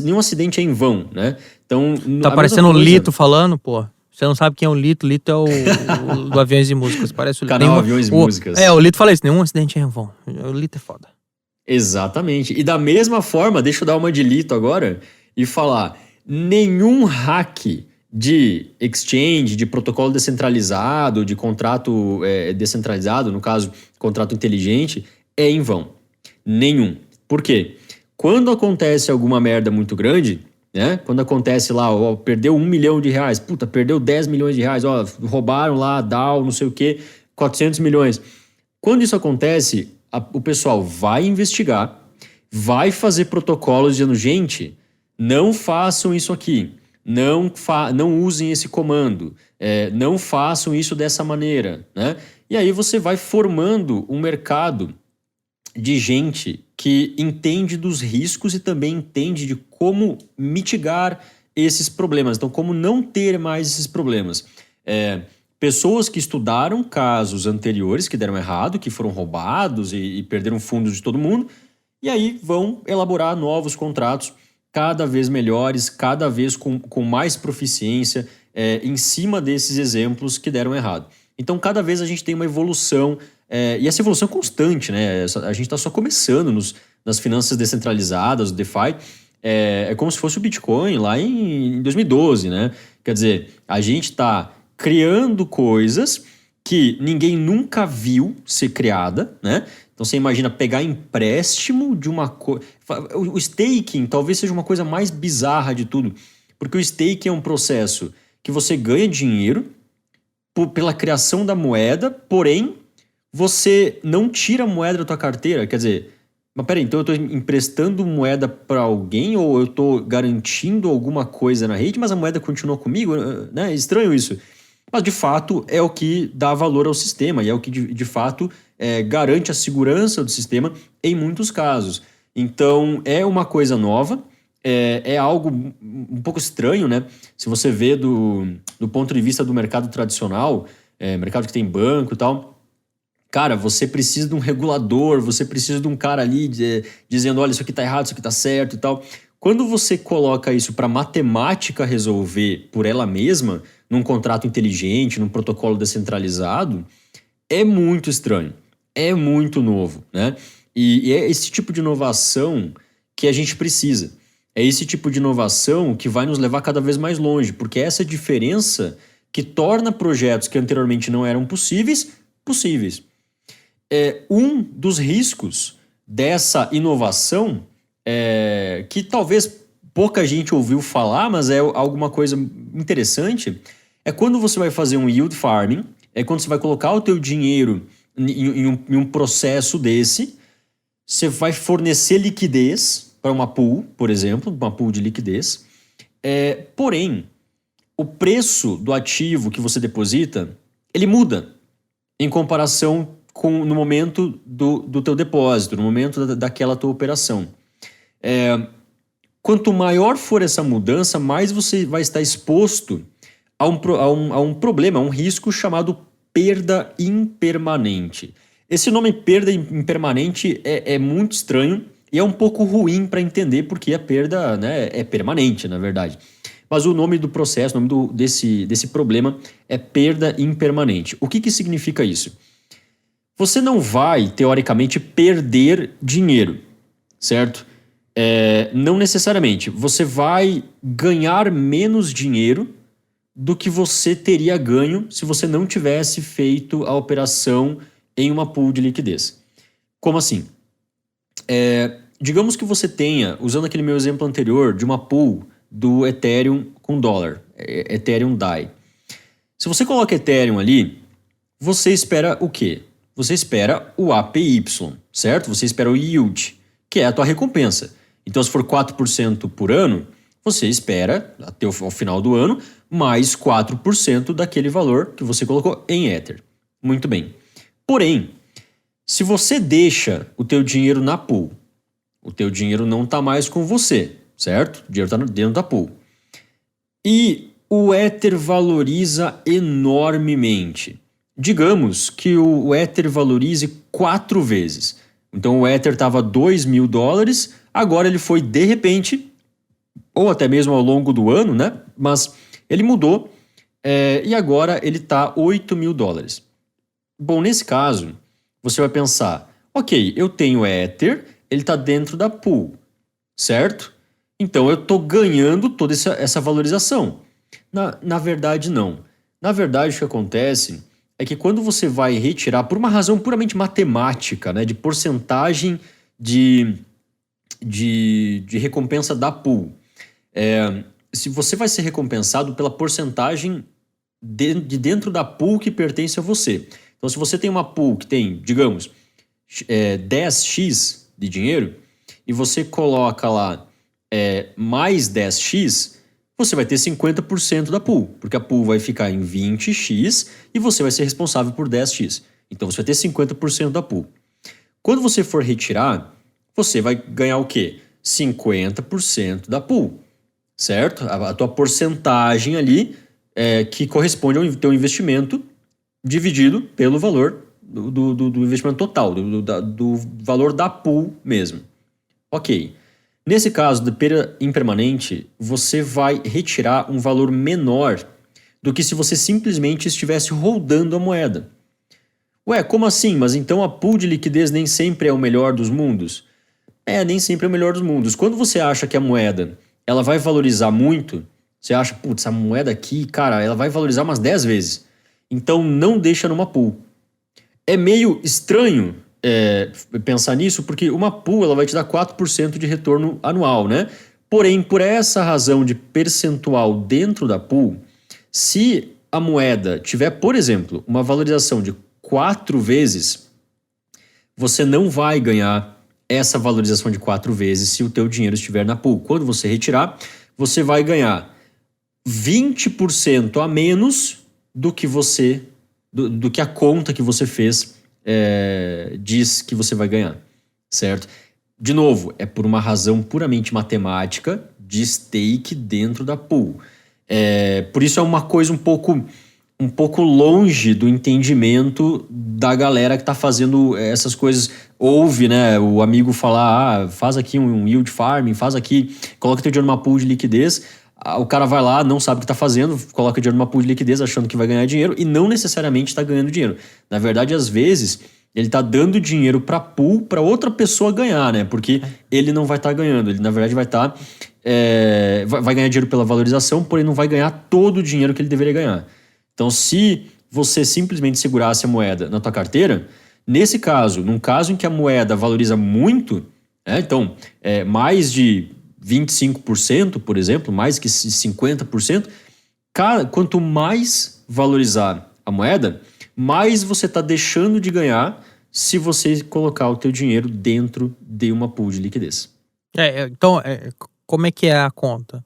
nenhum acidente é em vão, né? Então, tá parecendo o Lito falando, pô. Você não sabe quem é o Lito. O Lito é o do Aviões e Músicas. Parece o Lito. Canal Aviões e Músicas. O Lito fala isso. Nenhum acidente é em vão. O Lito é foda. Exatamente. E da mesma forma, deixa eu dar uma de Lito agora e falar, nenhum hack de exchange, de protocolo descentralizado, de contrato descentralizado, no caso, contrato inteligente, é em vão. Nenhum. Por quê? Quando acontece alguma merda muito grande, né? Quando acontece lá, perdeu R$1 milhão, puta, perdeu R$10 milhões, roubaram lá, DAO, não sei o quê, 400 milhões. Quando isso acontece, o pessoal vai investigar, vai fazer protocolos dizendo, gente, não façam isso aqui, não usem esse comando, não façam isso dessa maneira, né? E aí você vai formando um mercado de gente que entende dos riscos e também entende de como mitigar esses problemas. Então, como não ter mais esses problemas. Pessoas que estudaram casos anteriores que deram errado, que foram roubados e perderam fundos de todo mundo, e aí vão elaborar novos contratos cada vez melhores, cada vez com mais proficiência em cima desses exemplos que deram errado. Então, cada vez a gente tem uma evolução, e essa evolução é constante, né? A gente está só começando nas finanças descentralizadas, o DeFi. É como se fosse o Bitcoin lá em 2012, né? Quer dizer, a gente está criando coisas que ninguém nunca viu ser criada, né? Então, você imagina pegar empréstimo de uma coisa... O staking talvez seja uma coisa mais bizarra de tudo, porque o staking é um processo que você ganha dinheiro pela criação da moeda, porém, você não tira a moeda da tua carteira. Quer dizer, mas peraí, então eu estou emprestando moeda para alguém ou eu estou garantindo alguma coisa na rede, mas a moeda continua comigo? Né? É estranho isso. Mas, de fato, é o que dá valor ao sistema e é o que, de fato, garante a segurança do sistema em muitos casos. Então, é uma coisa nova, é algo um pouco estranho, né? Se você vê do ponto de vista do mercado tradicional, mercado que tem banco e tal, cara, você precisa de um regulador, você precisa de um cara ali dizendo, olha, isso aqui tá errado, isso aqui tá certo e tal. Quando você coloca isso para matemática resolver por ela mesma, num contrato inteligente, num protocolo descentralizado, é muito estranho, é muito novo, né? E é esse tipo de inovação que a gente precisa. É esse tipo de inovação que vai nos levar cada vez mais longe, porque é essa diferença que torna projetos que anteriormente não eram possíveis. Um dos riscos dessa inovação, que talvez pouca gente ouviu falar, mas é alguma coisa interessante, é quando você vai fazer um yield farming, é quando você vai colocar o teu dinheiro em um processo desse, você vai fornecer liquidez para uma pool, por exemplo, uma pool de liquidez, porém, o preço do ativo que você deposita, ele muda em comparação no momento do teu depósito, no momento daquela tua operação. Quanto maior for essa mudança, mais você vai estar exposto a um problema, a um risco chamado perda impermanente. Esse nome perda impermanente é muito estranho e é um pouco ruim para entender, porque a perda, né, é permanente, na verdade. Mas o nome do processo, o nome desse problema é perda impermanente. O que significa isso? Você não vai, teoricamente, perder dinheiro, certo? Não necessariamente. Você vai ganhar menos dinheiro do que você teria ganho se você não tivesse feito a operação em uma pool de liquidez. Como assim? Digamos que você tenha, usando aquele meu exemplo anterior, de uma pool do Ethereum com dólar, Ethereum DAI. Se você coloca Ethereum ali, você espera o quê? Você espera o APY, certo? Você espera o yield, que é a tua recompensa. Então, se for 4% por ano, você espera, até o final do ano, mais 4% daquele valor que você colocou em Ether. Muito bem. Porém, se você deixa o teu dinheiro na pool, o teu dinheiro não está mais com você, certo? O dinheiro está dentro da pool. E o Ether valoriza enormemente. Digamos que o Ether valorize 4 vezes. Então o Ether estava $2.000, agora ele foi de repente, ou até mesmo ao longo do ano, né? Mas ele mudou e agora ele está $8.000. Bom, nesse caso, você vai pensar, ok, eu tenho Ether, ele está dentro da pool, certo? Então eu estou ganhando toda essa valorização. Na verdade, não. Na verdade, o que acontece é que quando você vai retirar, por uma razão puramente matemática, né, de porcentagem de recompensa da pool, se você vai ser recompensado pela porcentagem de dentro da pool que pertence a você. Então, se você tem uma pool que tem, digamos, 10x de dinheiro, e você coloca lá mais 10x, você vai ter 50% da pool, porque a pool vai ficar em 20x e você vai ser responsável por 10x. Então, você vai ter 50% da pool. Quando você for retirar, você vai ganhar o quê? 50% da pool, certo? A tua porcentagem ali que corresponde ao teu investimento dividido pelo valor do investimento total, do valor da pool mesmo. Ok. Nesse caso de perda impermanente, você vai retirar um valor menor do que se você simplesmente estivesse holdando a moeda. Ué, como assim? Mas então a pool de liquidez nem sempre é o melhor dos mundos? Nem sempre é o melhor dos mundos. Quando você acha que a moeda ela vai valorizar muito, você acha, putz, essa moeda aqui, cara, ela vai valorizar umas 10 vezes. Então não deixa numa pool. É meio estranho pensar nisso, porque uma pool ela vai te dar 4% de retorno anual, né? Porém, por essa razão de percentual dentro da pool, se a moeda tiver, por exemplo, uma valorização de 4 vezes, você não vai ganhar essa valorização de 4 vezes se o teu dinheiro estiver na pool. Quando você retirar, você vai ganhar 20% a menos do que a conta que você fez diz que você vai ganhar, certo? De novo, é por uma razão puramente matemática de stake dentro da pool. Por isso é uma coisa um pouco longe do entendimento da galera que está fazendo essas coisas. Ouve, né, o amigo falar, faz aqui um yield farming, faz aqui, coloca teu dinheiro numa pool de liquidez. O cara vai lá, não sabe o que está fazendo, coloca dinheiro numa pool de liquidez achando que vai ganhar dinheiro e não necessariamente está ganhando dinheiro. Na verdade, às vezes, ele está dando dinheiro para pool para outra pessoa ganhar, né? Porque ele não vai estar ganhando, ele na verdade vai estar... vai ganhar dinheiro pela valorização, porém não vai ganhar todo o dinheiro que ele deveria ganhar. Então, se você simplesmente segurasse a moeda na tua carteira, nesse caso, num caso em que a moeda valoriza muito, então, mais de 25%, por exemplo, mais que 50%, quanto mais valorizar a moeda, mais você está deixando de ganhar se você colocar o teu dinheiro dentro de uma pool de liquidez. Então, como é que é a conta?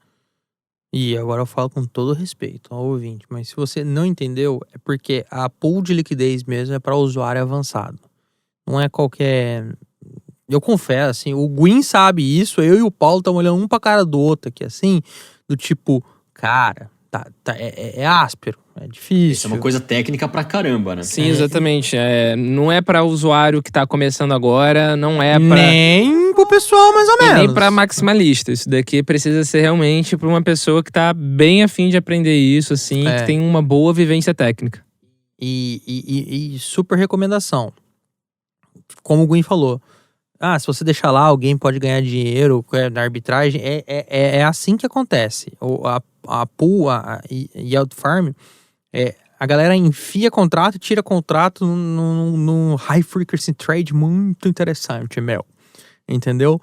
E agora eu falo com todo respeito ao ouvinte, mas se você não entendeu, é porque a pool de liquidez mesmo é para usuário avançado. Não é qualquer... Eu confesso, assim, o Gwyn sabe isso, eu e o Paulo estamos olhando um pra cara do outro aqui, assim, do tipo, cara, é áspero, é difícil. Isso é uma coisa técnica pra caramba, né? Sim, exatamente. Não é para usuário que tá começando agora, não é para... Nem pro pessoal, mais ou menos. Nem para maximalista. Isso daqui precisa ser realmente para uma pessoa que tá bem afim de aprender isso, assim, que tem uma boa vivência técnica. E super recomendação. Como o Gwyn falou, se você deixar lá, alguém pode ganhar dinheiro na arbitragem. É assim que acontece. A pool, a Yield Farm, a galera enfia contrato e tira contrato num high frequency trade muito interessante, meu. Entendeu?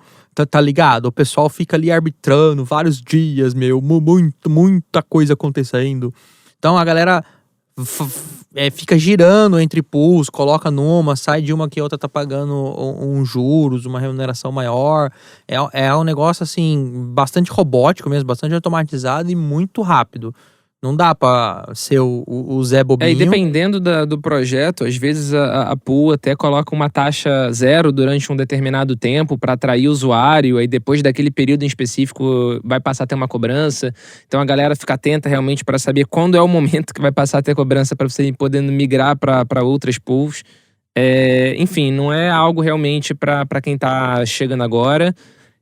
Tá ligado? O pessoal fica ali arbitrando vários dias, meu. Muita coisa acontecendo. Então a galera fica girando entre pools, coloca numa, sai de uma que a outra tá pagando juros, uma remuneração maior. É um negócio, assim, bastante robótico mesmo, bastante automatizado e muito rápido. Não dá pra ser o Zé Bobinho. E dependendo do projeto, às vezes a pool até coloca uma taxa zero durante um determinado tempo para atrair o usuário, aí depois daquele período em específico vai passar a ter uma cobrança. Então a galera fica atenta realmente para saber quando é o momento que vai passar a ter cobrança para você poder migrar para outras pools. Enfim, não é algo realmente para quem tá chegando agora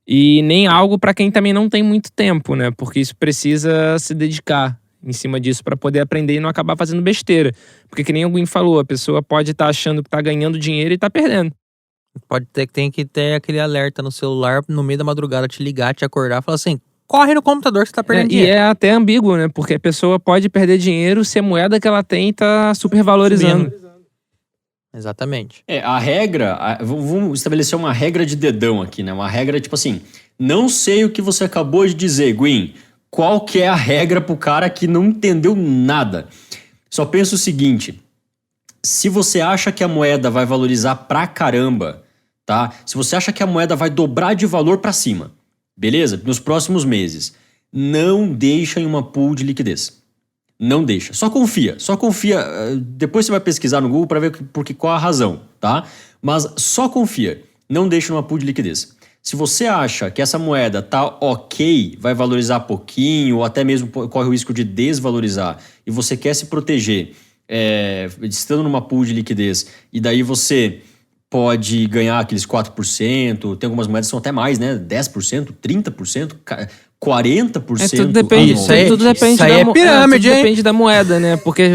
e nem algo para quem também não tem muito tempo, né? Porque isso precisa se dedicar em cima disso para poder aprender e não acabar fazendo besteira. Porque que nem alguém falou, a pessoa pode estar achando que tá ganhando dinheiro e tá perdendo. Tem que ter aquele alerta no celular no meio da madrugada, te ligar, te acordar e falar assim, corre no computador que você tá perdendo dinheiro. E é até ambíguo, né? Porque a pessoa pode perder dinheiro se a moeda que ela tem tá super valorizando. Exatamente. A regra, vamos estabelecer uma regra de dedão aqui, né? Uma regra tipo assim, não sei o que você acabou de dizer, Gwyn. Qual que é a regra pro cara que não entendeu nada? Só pensa o seguinte, se você acha que a moeda vai valorizar pra caramba, tá? Se você acha que a moeda vai dobrar de valor pra cima, beleza? Nos próximos meses, não deixa em uma pool de liquidez. Não deixa. Só confia. Depois você vai pesquisar no Google pra ver qual a razão, tá? Mas só confia. Não deixa numa pool de liquidez. Se você acha que essa moeda tá ok, vai valorizar pouquinho, ou até mesmo corre o risco de desvalorizar, e você quer se proteger estando numa pool de liquidez, e daí você pode ganhar aqueles 4%, tem algumas moedas que são até mais, né? 10%, 30%, 40%. Tudo depende, tudo depende da moeda, né? Porque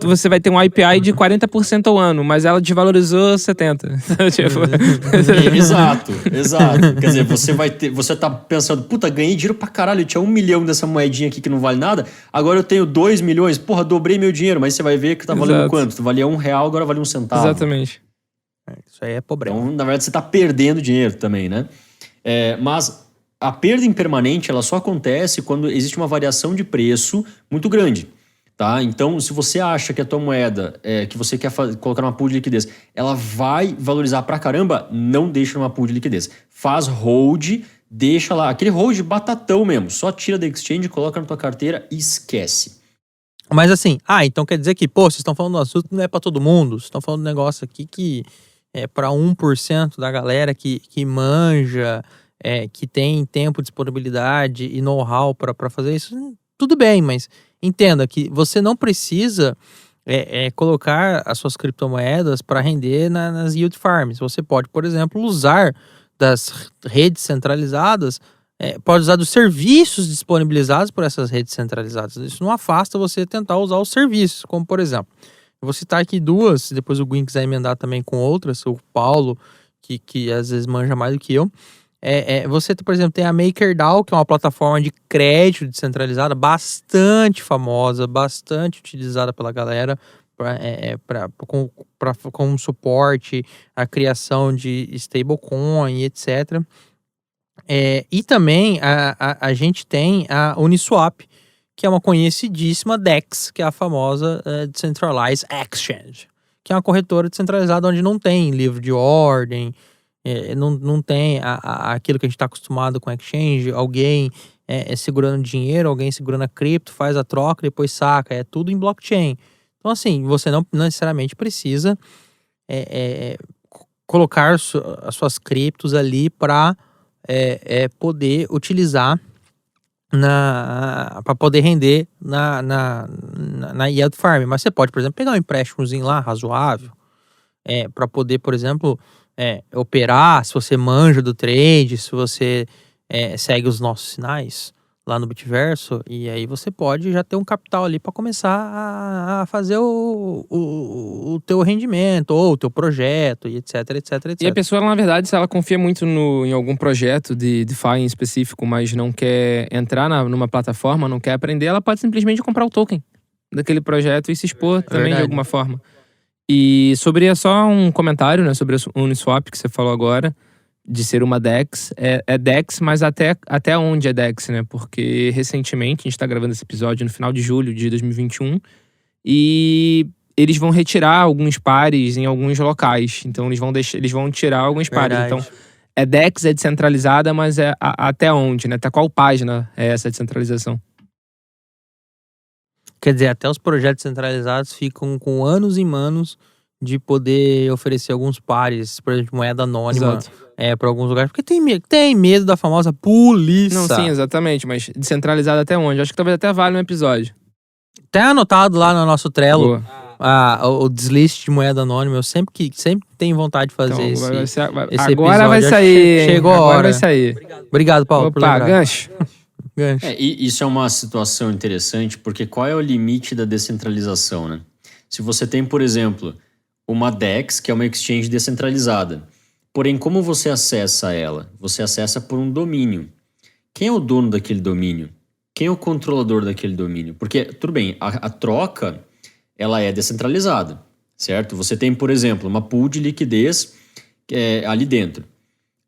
você vai ter um IPI de 40% ao ano, mas ela desvalorizou 70%. Exato. Quer dizer, você tá pensando, puta, ganhei dinheiro pra caralho, eu tinha 1 milhão dessa moedinha aqui que não vale nada, agora eu tenho 2 milhões, porra, dobrei meu dinheiro, mas você vai ver que tá valendo quanto? Valia R$1, agora vale 1 centavo. Exatamente. Isso aí é problema. Então, na verdade, você tá perdendo dinheiro também, né? Mas a perda impermanente, ela só acontece quando existe uma variação de preço muito grande, tá? Então, se você acha que a tua moeda, que você quer colocar numa pool de liquidez, ela vai valorizar pra caramba, não deixa numa pool de liquidez. Faz hold, deixa lá, aquele hold batatão mesmo, só tira da exchange, coloca na tua carteira e esquece. Mas assim, então quer dizer que, vocês estão falando do assunto não é pra todo mundo. Vocês estão falando de um negócio aqui que é pra 1% da galera que manja, que tem tempo, disponibilidade e know-how pra fazer isso. Tudo bem, mas entenda que você não precisa colocar as suas criptomoedas para render nas yield farms. Você pode, por exemplo, usar das redes centralizadas, pode usar dos serviços disponibilizados por essas redes centralizadas. Isso não afasta você tentar usar os serviços, como por exemplo, eu vou citar aqui duas, depois o Gui quiser emendar também com outras, o Paulo, que às vezes manja mais do que eu. Você, por exemplo, tem a MakerDAO, que é uma plataforma de crédito descentralizada bastante famosa, bastante utilizada pela galera com suporte à criação de stablecoin, etc. E também a gente tem a Uniswap, que é uma conhecidíssima DEX, que é a famosa Decentralized Exchange, que é uma corretora descentralizada onde não tem livro de ordem, não tem aquilo que a gente está acostumado com exchange, alguém segurando dinheiro, alguém segurando a cripto, faz a troca, depois saca, é tudo em blockchain. Então assim, você não necessariamente precisa colocar as suas criptos ali para poder utilizar para poder render na yield farm. Mas você pode, por exemplo, pegar um empréstimozinho lá razoável para poder, por exemplo, operar, se você manja do trade, se você segue os nossos sinais lá no Bitverso, e aí você pode já ter um capital ali para começar a fazer o teu rendimento, ou o teu projeto, e etc, etc, etc. E a pessoa, na verdade, se ela confia muito em algum projeto de DeFi em específico, mas não quer entrar numa plataforma, não quer aprender, ela pode simplesmente comprar o token daquele projeto e se expor também de alguma forma. E só um comentário, né, sobre a Uniswap que você falou agora, de ser uma DEX. É DEX, mas até onde é DEX, né? Porque recentemente, a gente tá gravando esse episódio no final de julho de 2021, e eles vão retirar alguns pares em alguns locais. Então eles vão tirar alguns pares. Então, DEX, é descentralizada, mas até onde, né? Até qual página é essa descentralização? Quer dizer, até os projetos centralizados ficam com anos e anos de poder oferecer alguns pares, por exemplo, moeda anônima para alguns lugares, porque tem medo da famosa polícia. Não, sim, exatamente, mas descentralizado até onde? Acho que talvez até vale um episódio. Tem anotado lá no nosso Trello o deslist de moeda anônima. Eu sempre tenho vontade de fazer esse agora episódio. Vai sair. Chegou a hora. Agora vai sair. Obrigado, Paulo. Opa, gancho. E isso é uma situação interessante, porque qual é o limite da descentralização, né? Se você tem, por exemplo, uma DEX, que é uma exchange descentralizada, porém, como você acessa ela? Você acessa por um domínio. Quem é o dono daquele domínio? Quem é o controlador daquele domínio? Porque, tudo bem, a troca, ela é descentralizada, certo? Você tem, por exemplo, uma pool de liquidez ali dentro.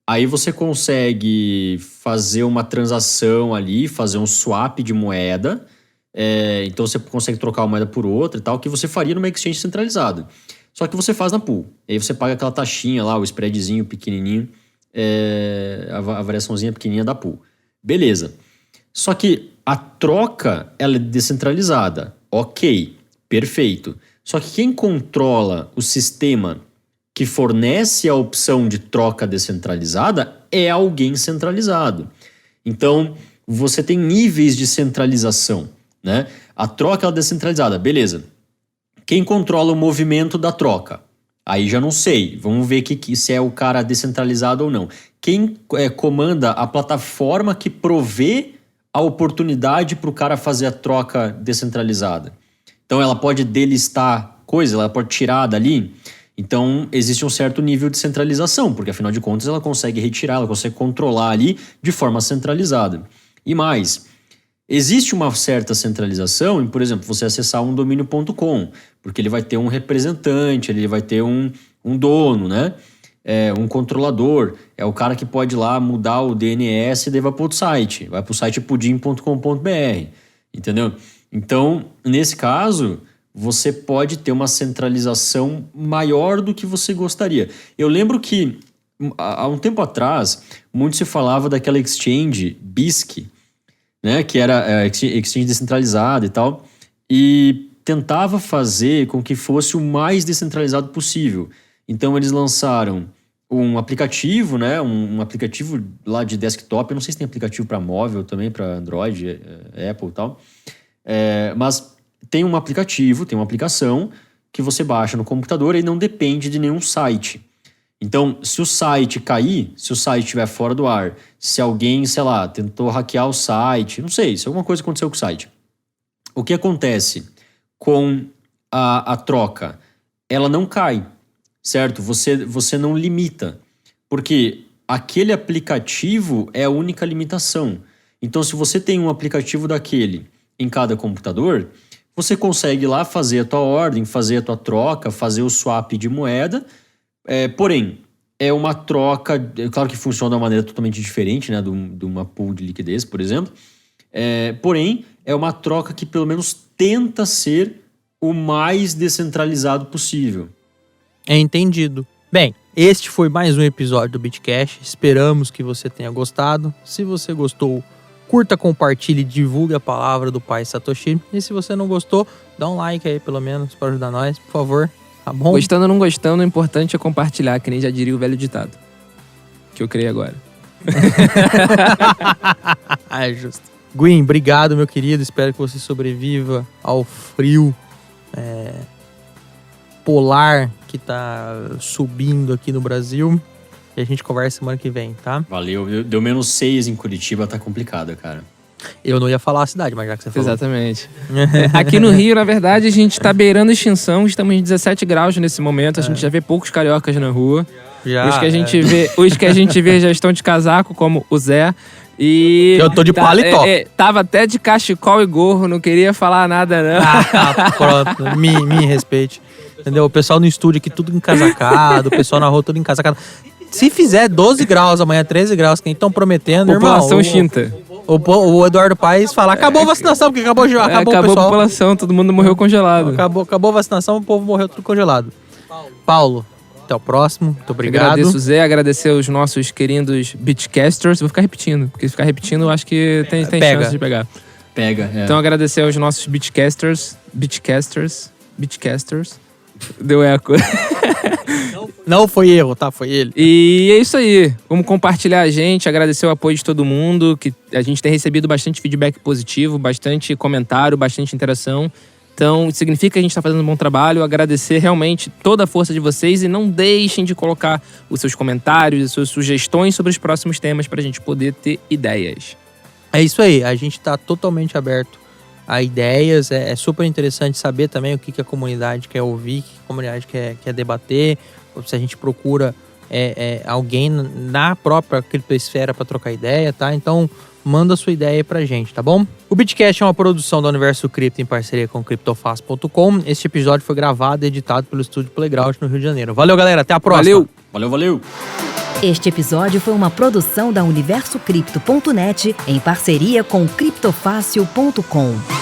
Aí você consegue fazer uma transação ali, fazer um swap de moeda. Então você consegue trocar uma moeda por outra e tal, que você faria numa exchange centralizada. Só que você faz na pool. Aí você paga aquela taxinha lá, o spreadzinho pequenininho, a variaçãozinha pequenininha da pool. Beleza. Só que a troca, ela é descentralizada. Ok, perfeito. Só que quem controla o sistema que fornece a opção de troca descentralizada é alguém centralizado. Então, você tem níveis de centralização, né? A troca é descentralizada, beleza. Quem controla o movimento da troca? Aí já não sei. Vamos ver se é o cara descentralizado ou não. Quem comanda a plataforma que provê a oportunidade para o cara fazer a troca descentralizada? Então, ela pode delistar coisa, ela pode tirar dali. Então, existe um certo nível de centralização, porque afinal de contas ela consegue retirar, ela consegue controlar ali de forma centralizada. E mais, existe uma certa centralização em, por exemplo, você acessar um domínio.com, porque ele vai ter um representante, ele vai ter um dono, né? Um controlador, é o cara que pode ir lá mudar o DNS e daí vai para outro site, vai para o site pudim.com.br, entendeu? Então, nesse caso, você pode ter uma centralização maior do que você gostaria. Eu lembro que, há um tempo atrás, muito se falava daquela exchange, BISC, né, que era exchange descentralizada e tal, e tentava fazer com que fosse o mais descentralizado possível. Então eles lançaram um aplicativo, né? Um aplicativo lá de desktop. Eu não sei se tem aplicativo para móvel também, para Android, Apple e tal. Mas tem um aplicativo, tem uma aplicação que você baixa no computador e não depende de nenhum site. Então, se o site cair, se o site estiver fora do ar, se alguém, sei lá, tentou hackear o site, não sei, se alguma coisa aconteceu com o site. O que acontece com a troca? Ela não cai, certo? Você não limita, porque aquele aplicativo é a única limitação. Então, se você tem um aplicativo daquele em cada computador, você consegue lá fazer a tua ordem, fazer a tua troca, fazer o swap de moeda. Porém, é uma troca, claro que funciona de uma maneira totalmente diferente, né, de uma pool de liquidez, por exemplo. Porém, é uma troca que pelo menos tenta ser o mais descentralizado possível. Entendido. Bem, este foi mais um episódio do Bitcash. Esperamos que você tenha gostado. Se você gostou, curta, compartilhe, divulgue a palavra do pai Satoshi. E se você não gostou, dá um like aí pelo menos para ajudar nós, por favor. Tá bom? Gostando ou não gostando, o importante é compartilhar, que nem já diria o velho ditado. Que eu criei agora. É justo. Gwyn, obrigado, meu querido. Espero que você sobreviva ao frio polar que tá subindo aqui no Brasil. E a gente conversa semana que vem, tá? Valeu. Deu -6 em Curitiba, tá complicado, cara. Eu não ia falar a cidade, mas já que você falou. Exatamente. Aqui no Rio, na verdade, a gente tá beirando extinção. Estamos em 17 graus nesse momento. A gente já vê poucos cariocas na rua. Já, os que a gente vê já estão de casaco, como o Zé. E eu tô de paletó. Tava até de cachecol e gorro, não queria falar nada, não. Pronto, me respeite. Entendeu? O pessoal no estúdio aqui tudo encasacado, o pessoal na rua tudo encasacado. Se fizer 12 graus amanhã, 13 graus, que estão prometendo, população irmão, extinta. O Eduardo Paes fala, acabou a vacinação, porque acabou o acabou pessoal. A população, todo mundo morreu congelado. Acabou a vacinação, o povo morreu tudo congelado. Paulo, até o próximo, muito obrigado. Agradeço, Zé, agradecer os nossos queridos Bitcasters. Vou ficar repetindo, porque se ficar repetindo, eu acho que tem chance de pegar. Pega. Então, agradecer aos nossos Bitcasters. Deu eco. Não foi erro, tá? Foi ele. E é isso aí. Vamos compartilhar a gente, agradecer o apoio de todo mundo, que a gente tem recebido bastante feedback positivo, bastante comentário, bastante interação. Então, significa que a gente está fazendo um bom trabalho. Agradecer realmente toda a força de vocês e não deixem de colocar os seus comentários, as suas sugestões sobre os próximos temas para a gente poder ter ideias. É isso aí, a gente está totalmente aberto a ideias. É super interessante saber também o que a comunidade quer ouvir, o que a comunidade quer debater, se a gente procura alguém na própria criptosfera para trocar ideia, tá? Então, manda a sua ideia aí pra gente, tá bom? O Bitcast é uma produção do Universo Cripto em parceria com CryptoFast.com. Este episódio foi gravado e editado pelo Estúdio Playground no Rio de Janeiro. Valeu, galera. Até a próxima. Valeu. Este episódio foi uma produção da UniversoCripto.net em parceria com CryptoFácil.com.